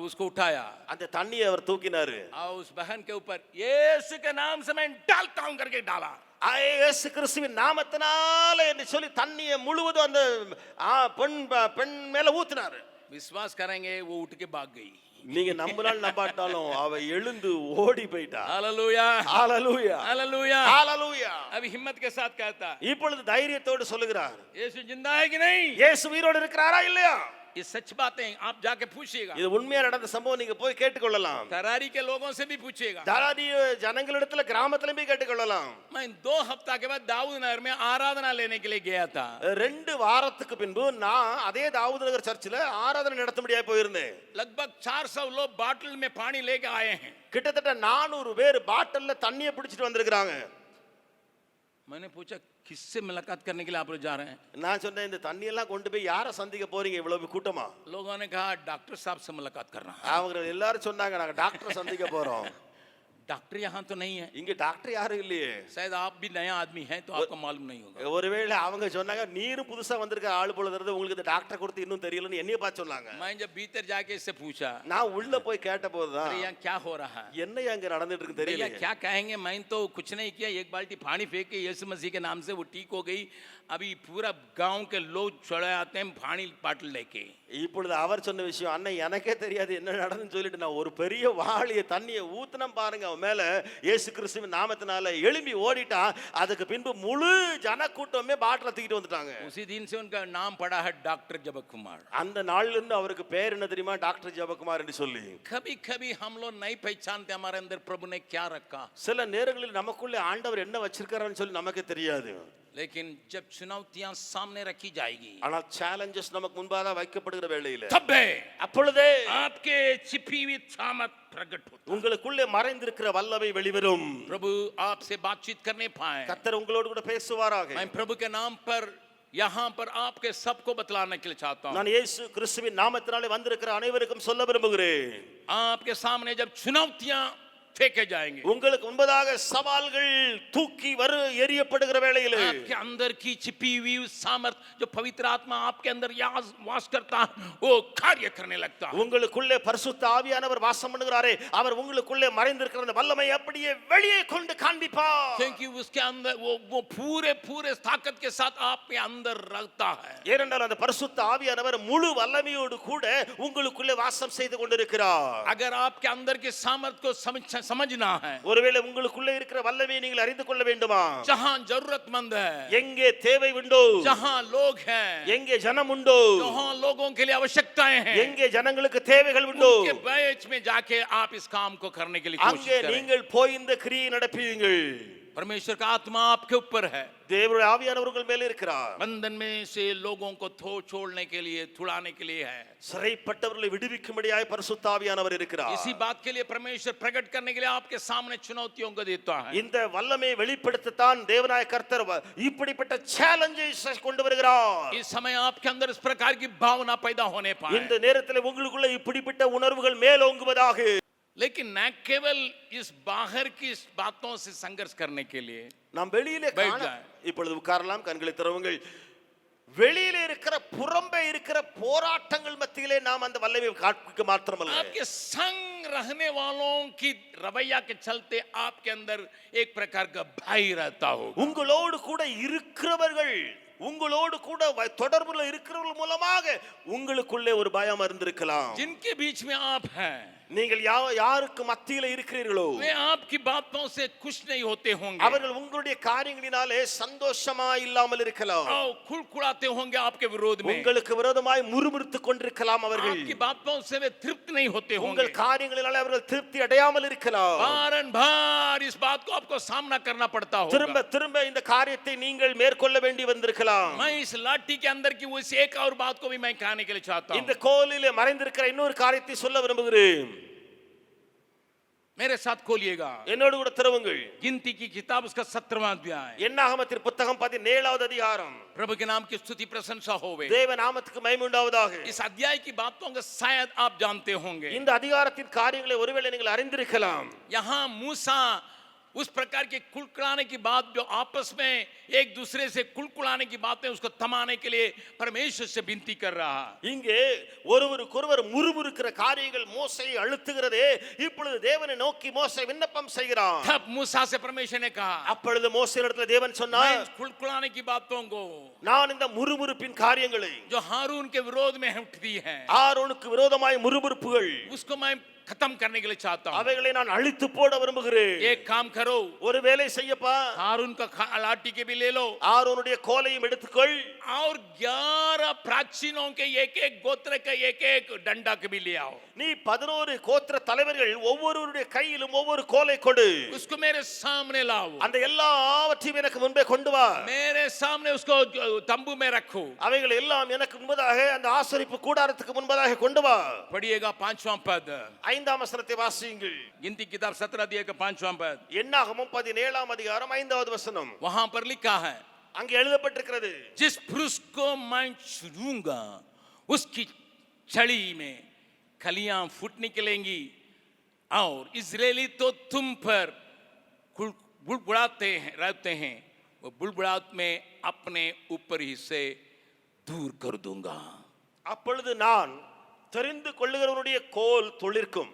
A: उसको उठाया,
B: அந்த தண்ணியை அவர் தூக்கினாரு.
A: उस बहन के ऊपर यीशु के नाम से मैं डालता हूं करके डाला.
B: இயேசு கிறிஸ்துவின் நாமத்தினால என்று சொல்லி தண்ணியை முழுவதும் அந்த பெண் மேல ஊத்தினாரு.
A: विश्वास करेंगे वो उठ के भाग गई.
B: நீங்க நம்பினாலும் நம்பாட்டாலும் அவ எழுந்து ஓடி போயிட்டா.
A: हालेलुया,
B: ஹalleluya,
A: हालेलुया,
B: ஹalleluya.
A: अभी हिम्मत के साथ कहता,
B: இப்பொழுது தைரியத்தோடு சொல்லுகிறார்,
A: यीशु जिंदा है कि नहीं?
B: இயேசு உயிரோடு இருக்கிறாரா இல்லையா?
A: ये सच बातें आप जाके पूछिएगा,
B: இது உண்மையா நடந்த சம்பவம், நீங்க போய் கேட்டுக்கொள்ளலாம்.
A: तरारी के लोगों से भी पूछिएगा.
B: தாராதி ஜனங்களிடத்துல கிராமத்துல போய் கேட்டுக்கொள்ளலாம்.
A: मैं 2 हफ्ता के बाद दाऊद नगर में आराधना लेने के लिए गया था.
B: 2 வாரத்துக்கு பின்பு நான் அதே தாவூது நகர் சர்ச்சில் ஆராதனை நடத்தும்படியா போயிருந்தேன்.
A: लगभग 400 लोग बाटल में पानी लेके आए हैं.
B: கிட்டத்தட்ட 400 பேர் பாட்டில்ல தண்ணியை பிடிச்சிட்டு வந்திருக்காங்க.
A: मैंने पूछा किससे मुलाकात करने के लिए आप लोग जा रहे हैं?
B: நான் சொன்னேன் இந்த தண்ணி எல்லாம் கொண்டு போய் யாரை சந்திக்க போறீங்க இவ்வளவு கூட்டமா?
A: लोगों ने कहा डॉक्टर साहब से मुलाकात करना.
B: அவங்க எல்லாரும் சொன்னாங்க நாங்க டாக்டரை சந்திக்க போறோம்.
A: डॉक्टर यहाँ तो नहीं है,
B: இங்க டாக்டர் யாரும் இல்லையே.
A: शायद आप भी नया आदमी हैं तो आपको मालूम नहीं होगा.
B: ஒருவேளை அவங்க சொன்னாங்க நீரும் புதுசா வந்திருக்க ஆளு போல தெரியுது, உங்களுக்கு இந்த டாக்டர் கொடுத்து இன்னும் தெரியலன்னு என்னைய பார்த்து சொன்னாங்க.
A: मैं जब भीतर जाके इससे पूछा,
B: நான் உள்ள போய் கேட்ட போதுதான்
A: अरे यहाँ क्या हो रहा है,
B: என்ன அங்க நடந்துட்டு இருக்கு
A: भैया
B: தெரியல.
A: क्या कहेंगे, मैं तो कुछ नहीं किया, एक बाल्टी पानी फेंक के यीशु मसीह के नाम से वो ठीक हो गई. अभी पूरा गांव के लोग चढ़े आते हैं पानी बाटल लेके.
B: இப்பொழுது அவர் சொன்ன விஷயம், அண்ணன் எனக்கே தெரியாது என்ன நடந்துன்னு சொல்லிட்டு நான் ஒரு பெரிய வாளிய தண்ணியை ஊத்துனம் பாருங்க அவன் மேல, இயேசு கிறிஸ்துவின் நாமத்தினால எழும்பி ஓடிட்டான். அதுக்கு பின்பு முழு ஜனக்கூட்டமே பாட்டில தூக்கிட்டு வந்துட்டாங்க.
A: उसी दिन से उनका नाम पड़ा है डॉक्टर जबकुमार।
B: அந்த நாள்ல இருந்து அவருக்கு பேர் என்ன தெரியுமா? டாக்டர் ஜெபக்குமார் என்று சொல்லி.
A: कभी कभी हम लोग नहीं पहचानते हमारे अंदर प्रभु ने क्या रखा,
B: சில நேரங்களில் நமக்குள்ளே ஆண்டவர் என்ன வச்சிருக்காருன்னு சொல்லி நமக்கு தெரியாது.
A: लेकिन जब चुनौतियां सामने रखी जाएगी,
B: ஆனால் சேலஞ்சஸ் நமக்கு முன்பாக வைக்கப்படுகிற வேளையில
A: तब
B: அப்பொழுதே
A: आपके छिपी हुई सामर्थ प्रकट होता है।
B: உங்களுக்குள்ளே மறைந்திருக்கிற வல்லமை வெளிவரும்.
A: प्रभु आपसे बातचीत करने पाए,
B: கர்த்தர் உங்களோடு கூட பேசுவாராக.
A: मैं प्रभु के नाम पर यहाँ पर आपके सबको बतलाने के लिए चाहता हूँ।
B: நான் இயேசு கிறிஸ்துவின் நாமத்தினாலே வந்திருக்கிற அனைவருக்கும் சொல்ல விரும்புகிறேன்.
A: आपके सामने जब चुनौतियां फेंके जाएंगे,
B: உங்களுக்கு முன்பதாக சவால்கள் தூக்கி எறியப்படுகிற வேளையிலே
A: आपके अंदर की छिपी हुई सामर्थ जो पवित्र आत्मा आपके अंदर वास करता है, वो कार्य करने लगता है।
B: உங்களுக்குள்ளே பரிசுத்த ஆவியானவர் வாசம் பண்ணுகிறாரே, அவர் உங்களுக்குள்ளே மறைந்திருக்கிற அந்த வல்லமை அப்படியே வெளியே கொண்டு காண்பிப்பார்.
A: क्योंकि उसके अंदर वो पूरे ताकत के साथ आपके अंदर रहता है।
B: ஏனென்றால் அந்த பரிசுத்த ஆவியானவர் முழு வல்லமையோடு கூட உங்களுக்குள்ளே வாசம் செய்து கொண்டிருக்கிறார்.
A: अगर आपके अंदर के सामर्थ को समझना है,
B: ஒருவேளை உங்களுக்குள்ளே இருக்கிற வல்லமையை நீங்கள் அறிந்து கொள்ள வேண்டுமா?
A: जहां जरूरतमंद है,
B: எங்கே தேவை உண்டோ,
A: जहां लोग हैं,
B: எங்கே ஜனம் உண்டோ,
A: जहां लोगों के लिए आवश्यकताएं हैं,
B: எங்கே ஜனங்களுக்கு தேவைகள் உண்டோ,
A: उनके बीच में जाके आप इस काम को करने के लिए कोशिश
B: அங்கே
A: करें।
B: நீங்கள் போய் இந்த கிரியை நடப்பீங்கள்.
A: परमेश्वर का आत्मा आपके ऊपर है,
B: தேவனுடைய ஆவியானவர் உங்கள் மேல் இருக்கிறார்.
A: बंधन में से लोगों को छोड़ने के लिए, छुड़ाने के लिए है।
B: சிறைப்பட்டவர்களை விடுவிக்கும்படியாய் பரிசுத்த ஆவியானவர் இருக்கிறார்.
A: इसी बात के लिए परमेश्वर प्रकट करने के लिए आपके सामने चुनौतियों को देता है।
B: இந்த வல்லமையை வெளிப்படுத்தத்தான் தேவனாய கர்த்தர் இப்படிப்பட்ட சேலஞ்சை கொண்டு வருகிறார்.
A: इस समय आपके अंदर इस प्रकार की भावना पैदा होने पाए,
B: இந்த நேரத்தில் உங்களுக்குள்ள இப்படிப்பட்ட உணர்வுகள் மேலோங்குவதாக.
A: लेकिन न केवल इस बाहर की बातों से संघर्ष करने के लिए
B: நாம் வெளியிலே
A: बैठ
B: காண
A: जाए,
B: இப்பொழுது உட்காரலாம், கண்களை திறவுங்கள். வெளியிலே இருக்கிற புறம்பே இருக்கிற போராட்டங்கள் மத்தியிலே நாம் அந்த வல்லமையை காண்பிக்க மாத்திரமல்ல,
A: आपके संग रहने वालों की रवैया के चलते आपके अंदर एक प्रकार का भय रहता होगा।
B: உங்களோடு கூட இருக்கிறவர்கள், உங்களோடு கூட தொடர்புல இருக்கிறவர்கள் மூலமாக உங்களுக்குள்ளே ஒரு பயம் இருந்திருக்கலாம்.
A: जिनके बीच में आप हैं,
B: நீங்கள் யாருக்கு மத்தியில இருக்கிறீர்களோ,
A: वे आपकी बातों से खुश नहीं होते होंगे,
B: அவர்கள் உங்களுடைய காரியங்களினாலே சந்தோஷமா இல்லாமல் இருக்கலாம்.
A: खुड़खुड़ाते होंगे आपके विरोध में,
B: உங்களுக்கு விரோதமாய் முறுமுறுத்துக் கொண்டிருக்கலாம். அவர்கள்
A: आपकी बातों से वे तृप्त नहीं होते होंगे,
B: உங்கள் காரியங்களினாலே அவர்கள் திருப்தி அடையாமல் இருக்கலாம்.
A: बारंबार इस बात को आपको सामना करना पड़ता होगा।
B: திரும்ப திரும்ப இந்த காரியத்தை நீங்கள் மேற்கொள்ள வேண்டி வந்திருக்கலாம்.
A: मैं इस लाठी के अंदर की उस एक और बात को भी मैं कहने के लिए चाहता हूं।
B: இந்த கோலிலே மறைந்திருக்கிற இன்னொரு காரியத்தை சொல்ல விரும்புகிறேன்.
A: मेरे साथ खोलिएगा,
B: என்னோடு கூட திறவுங்கள்.
A: गिनती की किताब उसका 17वां अध्याय,
B: என்னாகமத்தின் புத்தகம் 17வது அதிகாரம்.
A: प्रभु के नाम की स्तुति प्रशंसा होवे।
B: தேவ நாமத்துக்கு மகிமை உண்டாவதாக.
A: इस अध्याय की बातों को शायद आप जानते होंगे।
B: இந்த அதிகாரத்தின் காரியங்களை ஒருவேளை நீங்கள் அறிந்திருக்கலாம்.
A: यहाँ मूसा उस प्रकार के कुलकुलाने की बात, जो आपस में एक दूसरे से कुलकुलाने की बातें, उसको थमाने के लिए परमेश्वर से विनती कर रहा।
B: இங்கே ஒருவருக்கொருவர் முறுமுறுக்கிற காரியங்கள் மோசேயை அழுத்துகிறதே, இப்பொழுது தேவனை நோக்கி மோசே விண்ணப்பம் செய்கிறான்.
A: तब मूसा से परमेश्वर ने कहा,
B: அப்பொழுது மோசேயிடத்தில் தேவன் சொன்னார்,
A: मैं कुलकुलाने की बातों को,
B: நான் இந்த முறுமுறுப்பின் காரியங்களை,
A: जो हारून के विरोध में उठती है,
B: ஆரோனுக்கு விரோதமாய் முறுமுறுப்புகள்,
A: उसको मैं खत्म करने के लिए चाहता हूं।
B: அவைகளை நான் அழித்து போட விரும்புகிறேன்.
A: एक काम करो,
B: ஒரு வேலை செய்யப்பா,
A: हारून का लाठी के भी ले लो,
B: ஆரோனுடைய கோலையும் எடுத்துக்கொள்,
A: और 11 प्राचीनों के एक एक गोत्र का एक एक डंडा के भी ले आओ।
B: நீ 11 கோத்திர தலைவர்கள் ஒவ்வொருவருடைய கையிலும் ஒவ்வொரு கோலை கொடு,
A: उसको मेरे सामने लाओ,
B: அந்த எல்லாவற்றையும் எனக்கு முன்பே கொண்டு வா,
A: मेरे सामने उसको तंबू में रखो,
B: அவைகள் எல்லாம் எனக்கு முன்பதாக அந்த ஆசரிப்பு கூடாரத்துக்கு முன்பதாக கொண்டு வா.
A: पढ़िएगा 5वां पद,
B: 5ஆம் வசனத்தை வாசியுங்கள்.
A: गिनती किताब 17 अध्याय का 5वां पद,
B: என்னாகமம் 17ஆம் அதிகாரம் 5வது வசனம்.
A: वहां पर लिखा है,
B: அங்கே எழுதப்பட்டிருக்கிறது,
A: जिस पुरुष को मैं चुनूंगा उसकी छड़ी में कलियां फूट निकलेंगी, और इजरायली तो तुम पर बुड़बुड़ाते रहते हैं, वो बुड़बुड़ाहट में अपने ऊपर ही से दूर कर दूंगा।
B: அப்பொழுது நான் தெரிந்து கொள்ளுகிறவனுடைய கோல் துளிர்க்கும்,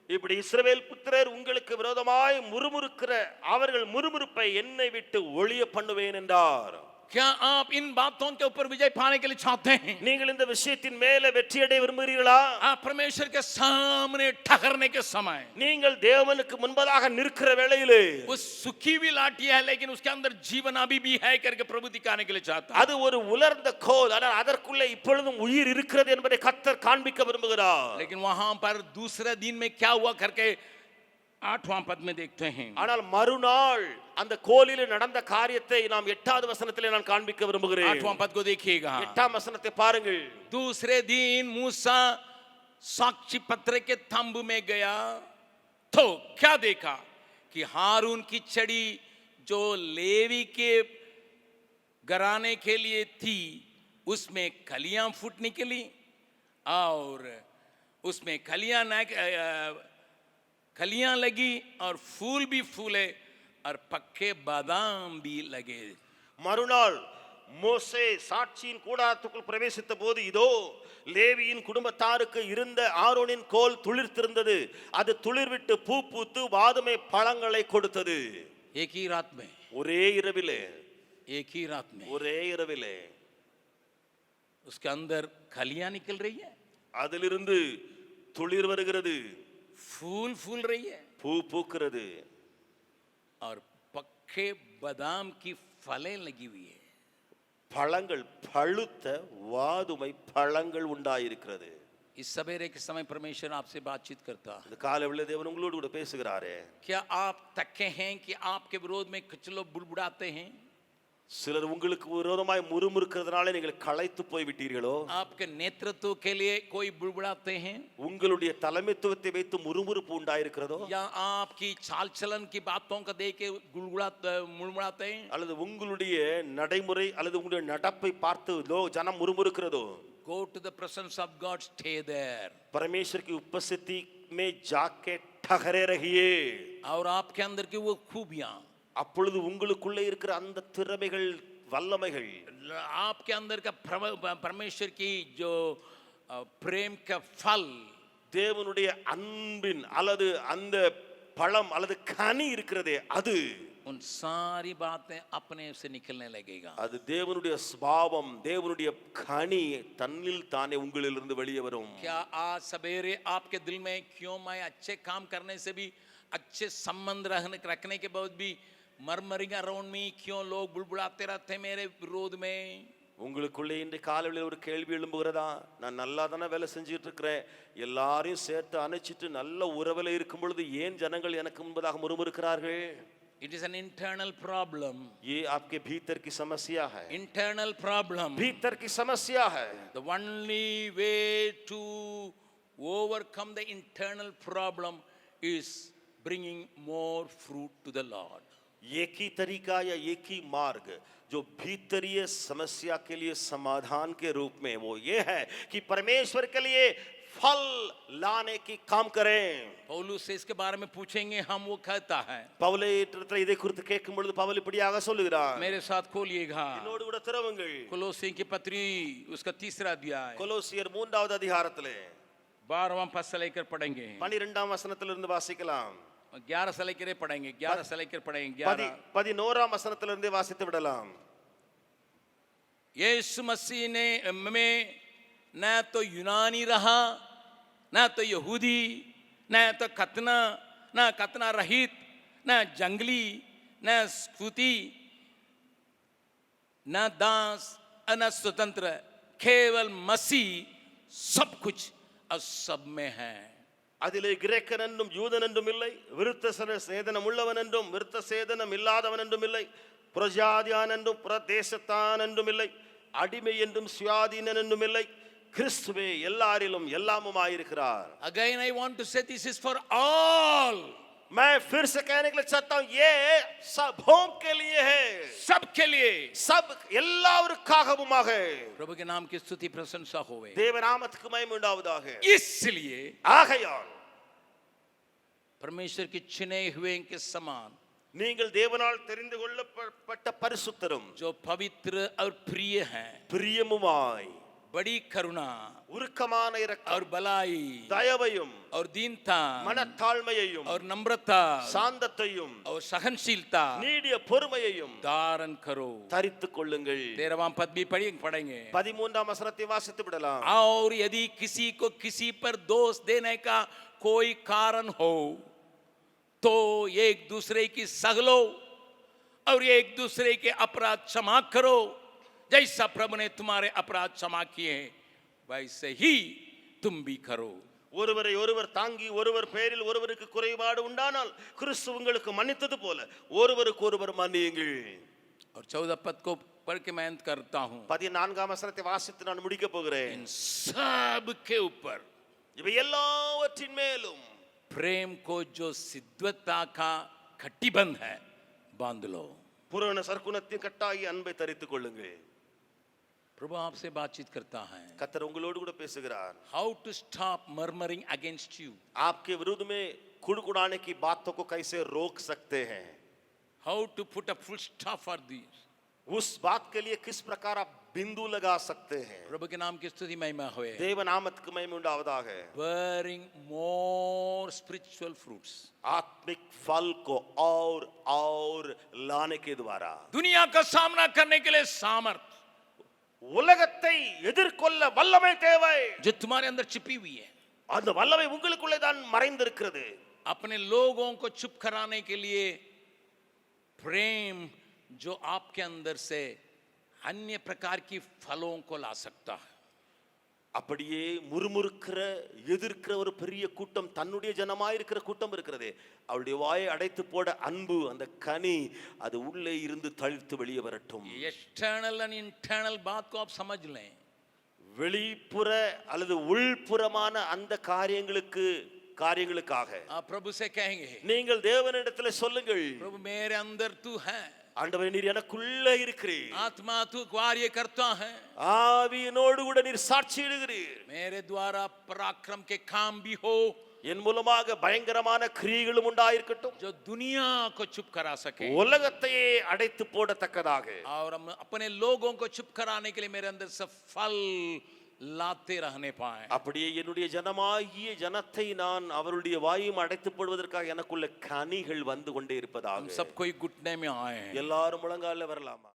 B: இப்படி இஸ்ரவேல் புத்திரர் உங்களுக்கு விரோதமாய் முறுமுறுக்கிற அவர்கள் முறுமுறுப்பை என்னை விட்டு ஒழிய பண்ணுவேன் என்றார்.
A: क्या आप इन बातों के ऊपर विजय पाने के लिए चाहते हैं?
B: நீங்கள் இந்த விஷயத்தின் மேல வெற்றியடைய விரும்புகிறீர்களா?
A: आप परमेश्वर के सामने ठहरने के समय
B: நீங்கள் தேவனுக்கு முன்பதாக நிற்கிற வேளையிலே
A: वो सुखी हुई लाठी है लेकिन उसके अंदर जीवन अभी भी है करके प्रभु दिखाने के लिए चाहता है।
B: அது ஒரு உலர்ந்த கோல், ஆனால் அதற்குள்ளே இப்பொழுதும் உயிர் இருக்கிறது என்பதை கர்த்தர் காண்பிக்க விரும்புகிறார்.
A: लेकिन वहां पर दूसरे दिन में क्या हुआ करके 8वां पद में देखते हैं।
B: ஆனால் மறுநாள் அந்த கோலிலே நடந்த காரியத்தை நாம் 8வது வசனத்திலே நான் காண்பிக்க விரும்புகிறேன்.
A: 8वां पद को देखिएगा।
B: 8ஆம் வசனத்தை பாருங்கள்.
A: दूसरे दिन मूसा साक्षी पत्र के तंबू में गया तो क्या देखा कि हारून की छड़ी जो लेवी के घराने के लिए थी उसमें कलियां फूट निकली और उसमें कलियां लगी और फूल भी फूले और पक्के बादाम भी लगे।
B: மறுநாள் மோசே சாட்சியின் கூடாரத்துக்குள் பிரவேசித்த போது இதோ லேவியின் குடும்பத்தாருக்கு இருந்த ஆரோனின் கோல் துளிர்த்திருந்தது. அது துளிர்விட்டு பூ பூத்து வாதுமை பழங்களை கொடுத்தது.
A: एक ही रात में,
B: ஒரே இரவிலே,
A: एक ही रात में
B: ஒரே இரவிலே
A: उसके अंदर कलियां निकल रही है,
B: அதிலிருந்து துளிர் வருகிறது,
A: फूल फूल रही है
B: பூ பூக்கிறது,
A: और पक्के बादाम की फलें लगी हुई है।
B: பழங்கள், பழுத்த வாதுமை பழங்கள் உண்டாயிருக்கிறது.
A: इस सवेरे के समय परमेश्वर आपसे बातचीत करता है।
B: இந்த காலையில தேவன் உங்களோடு கூட பேசுகிறாரே.
A: क्या आप थके हैं कि आपके विरोध में कुछ लोग बुड़बुड़ाते हैं?
B: சிலர் உங்களுக்கு விரோதமாய் முறுமுறுக்கிறதுனால நீங்கள் களைத்து போய் விட்டீர்களோ?
A: आपके नेतृत्व के लिए कोई बुड़बुड़ाते हैं?
B: உங்களுடைய தலைமைத்துவத்தை வைத்து முறுமுறுப்பு உண்டாயிருக்கிறதோ?
A: या आपकी चाल चलन की बातों को देख के मुड़मुड़ाते हैं?
B: அல்லது உங்களுடைய நடைமுறை அல்லது உங்களுடைய நடப்பை பார்த்து ஜனம் முறுமுறுக்கிறதோ?
A: Go to the presence of God, stay there.
B: परमेश्वर की उपस्थिति में जाके ठहरे रहिए.
A: और आपके अंदर की वो खूबियां,
B: அப்பொழுது உங்களுக்குள்ளே இருக்கிற அந்த திறமைகள், வல்லமைகள்,
A: आपके अंदर का परमेश्वर की जो प्रेम का फल,
B: தேவனுடைய அன்பின் அல்லது அந்த பழம் அல்லது கனி இருக்கிறதே அது,
A: उन सारी बातें अपने से निकलने लगेगा.
B: அது தேவனுடைய சுபாவம், தேவனுடைய கனி தன்னில் தானே உங்களிலிருந்து வெளியே வரும்.
A: क्या आज सवेरे आपके दिल में क्यों मैं अच्छे काम करने से भी, अच्छे संबंध रखने के बाद भी मरमरिंग अराउंड मी क्यों लोग बुड़बुड़ाते रहते मेरे विरोध में?
B: உங்களுக்குள்ளே இன்று காலையில் ஒரு கேள்வி எழும்புகிறதா? நான் நல்லா தானே வேலை செஞ்சுட்டு இருக்கிறேன், எல்லாரையும் சேர்த்து அணைச்சிட்டு நல்ல உறவில் இருக்கும் பொழுது ஏன் ஜனங்கள் எனக்கு முன்பதாக முறுமுறுக்கிறார்கள்?
A: It is an internal problem.
B: ये आपके भीतर की समस्या है.
A: Internal problem.
B: भीतर की समस्या है.
A: The only way to overcome the internal problem is bringing more fruit to the Lord.
B: एक ही तरीका या एक ही मार्ग जो भीतरीय समस्या के लिए समाधान के रूप में वो ये है कि परमेश्वर के लिए फल लाने की काम करें.
A: पौलुस से इसके बारे में पूछेंगे हम, वो कहता है.
B: பவுலை இதை குறித்து கேட்கும் பொழுது பவுல் இப்படியாக சொல்லுகிறார்.
A: मेरे साथ खोलिएगा
B: என்னோடு கூட திறவுங்கள்.
A: कोलोसी की पत्री उसका 3रा अध्याय,
B: கொலோசியர் 3வது அதிகாரத்திலே
A: 12वां पद से लेकर पढ़ेंगे.
B: 12ஆம் வசனத்திலிருந்து வாசிக்கலாம்.
A: 11 से लेकर पढ़ेंगे, 11 से लेकर पढ़ेंगे, 11
B: 11ஆம் வசனத்திலிருந்து வாசித்து விடலாம்.
A: यीशु मसीह ने में न तो यूनानी रहा, न तो यहूदी, न तो खतना रहित, न जंगली, न स्फूती, न दास, न स्वतंत्र, केवल मसीह सब कुछ और सब में है.
B: அதிலே கிரேக்கன் என்றும் யூதன் என்றும் இல்லை, விருத்த சேதனம் உள்ளவன் என்றும் விருத்த சேதனம் இல்லாதவன் என்றும் இல்லை, புறஜாதியான் என்றும் புறதேசத்தான் என்றும் இல்லை, அடிமை என்றும் சுயாதீனன் என்றும் இல்லை, கிறிஸ்துவே எல்லாரிலும் எல்லாமுமாயிருக்கிறார்.
A: Again I want to say this is for all.
B: मैं फिर से कहने के लिए चाहता हूं, ये सबों के लिए है.
A: सबके लिए,
B: सब எல்லாருக்காகவுமாக.
A: प्रभु के नाम की स्तुति प्रशंसा होवे.
B: தேவநாமத்துக்கு மகிமை உண்டாவதாக.
A: इसलिए
B: ஆகையால்
A: परमेश्वर के चुने हुए के समान,
B: நீங்கள் தேவனால் தெரிந்து கொள்ளப்பட்ட பரிசுத்தரும்
A: जो पवित्र और प्रिय हैं,
B: பிரியமுமாய்
A: बड़ी करुणा
B: உருக்கமான இரக்கம்,
A: और भलाई
B: தயவையும்,
A: और दीनता
B: மனத்தாழ்மையையும்,
A: और नम्रता
B: சாந்தத்தையும்,
A: और सहनशीलता
B: நீடிய பொறுமையையும்
A: धारण करो।
B: தரித்துக் கொள்ளுங்கள்.
A: 13वां पद भी पढ़ेंगे।
B: 13ஆம் வசனத்தை வாசித்து விடலாம்.
A: और यदि किसी को किसी पर दोष देने का कोई कारण हो तो एक दूसरे की सह लो और एक दूसरे के अपराध क्षमा करो, जैसा प्रभु ने तुम्हारे अपराध क्षमा किए वैसे ही तुम भी करो।
B: ஒருவரை ஒருவர் தாங்கி ஒருவர் பேரில் ஒருவருக்கு குறைபாடு உண்டானால் கிறிஸ்து உங்களுக்கு மன்னித்தது போல ஒருவருக்கு ஒருவர் மன்னியுங்கள்.
A: और 14 पद को पढ़ के मैं अंत करता हूं।
B: 14ஆம் வசனத்தை வாசித்து நான் முடிக்க போகிறேன்.
A: इन सब के ऊपर
B: இவை எல்லாவற்றின் மேலும்
A: प्रेम को जो सिद्धता का कटिबंध है बांध लो।
B: பூரண சற்குணத்தின் கட்டாயி அன்பை தரித்துக் கொள்ளுங்கள்.
A: प्रभु आपसे बातचीत करता है।
B: கர்த்தர் உங்களோடு கூட பேசுகிறார்.
A: How to stop murmuring against you?
B: आपके विरुद्ध में कुड़कुड़ाने की बातों को कैसे रोक सकते हैं?
A: How to put a full stop for this?
B: उस बात के लिए किस प्रकार आप बिंदु लगा सकते हैं?
A: प्रभु के नाम की स्तुति महिमा होए।
B: தேவ நாமத்துக்கு மகிமை உண்டாவதாக.
A: Bearing more spiritual fruits.
B: आत्मिक फल को और लाने के द्वारा
A: दुनिया का सामना करने के लिए सामर्थ
B: உலகத்தை எதிர்கொள்ள வல்லமை தேவை.
A: जो तुम्हारे अंदर छिपी हुई है,
B: அந்த வல்லமை உங்களுக்குள்ளே தான் மறைந்திருக்கிறது.
A: अपने लोगों को चुप कराने के लिए प्रेम जो आपके अंदर से अन्य प्रकार की फलों को ला सकता है।
B: அப்படியே முறுமுறுக்கிற எதிர்க்கிற ஒரு பெரிய கூட்டம், தன்னுடைய ஜனமாயிருக்கிற கூட்டம் இருக்கிறதே, அவளுடைய வாயை அடைத்து போட அன்பு, அந்த கனி அது உள்ளே இருந்து தளிர்த்து வெளியே வரட்டும்.
A: एक्सटर्नल एंड इंटरनल बात को आप समझ लें।
B: வெளிப்புற அல்லது உள்புறமான அந்த காரியங்களுக்காக
A: आप प्रभु से कहेंगे,
B: நீங்கள் தேவனிடத்தில் சொல்லுங்கள்,
A: प्रभु मेरे अंदर तू है,
B: ஆண்டவரே நீர் எனக்குள்ள இருக்கிறீர்,
A: आत्मा तू कार्य करता है,
B: ஆவியினோடு கூட நீர் சாட்சியிடுகிறீர்,
A: मेरे द्वारा पराक्रम के काम भी हो,
B: என் மூலமாக பயங்கரமான கிரியைகளும் உண்டாயிருக்கட்டும்,
A: जो दुनिया को चुप करा सके
B: உலகத்தையே அடைத்து போடத்தக்கதாக,
A: और हम अपने लोगों को चुप कराने के लिए मेरे अंदर से फल लाते रहने पाए।
B: அப்படியே என்னுடைய ஜனமாகிய ஜனத்தை நான் அவருடைய வாயும் அடைத்து போடுவதற்காக எனக்குள்ள கனிகள் வந்து கொண்டே இருப்பதாக.
A: हम सब कोई घुटने में आए हैं।
B: எல்லாரும் முழங்கால வரலாமா?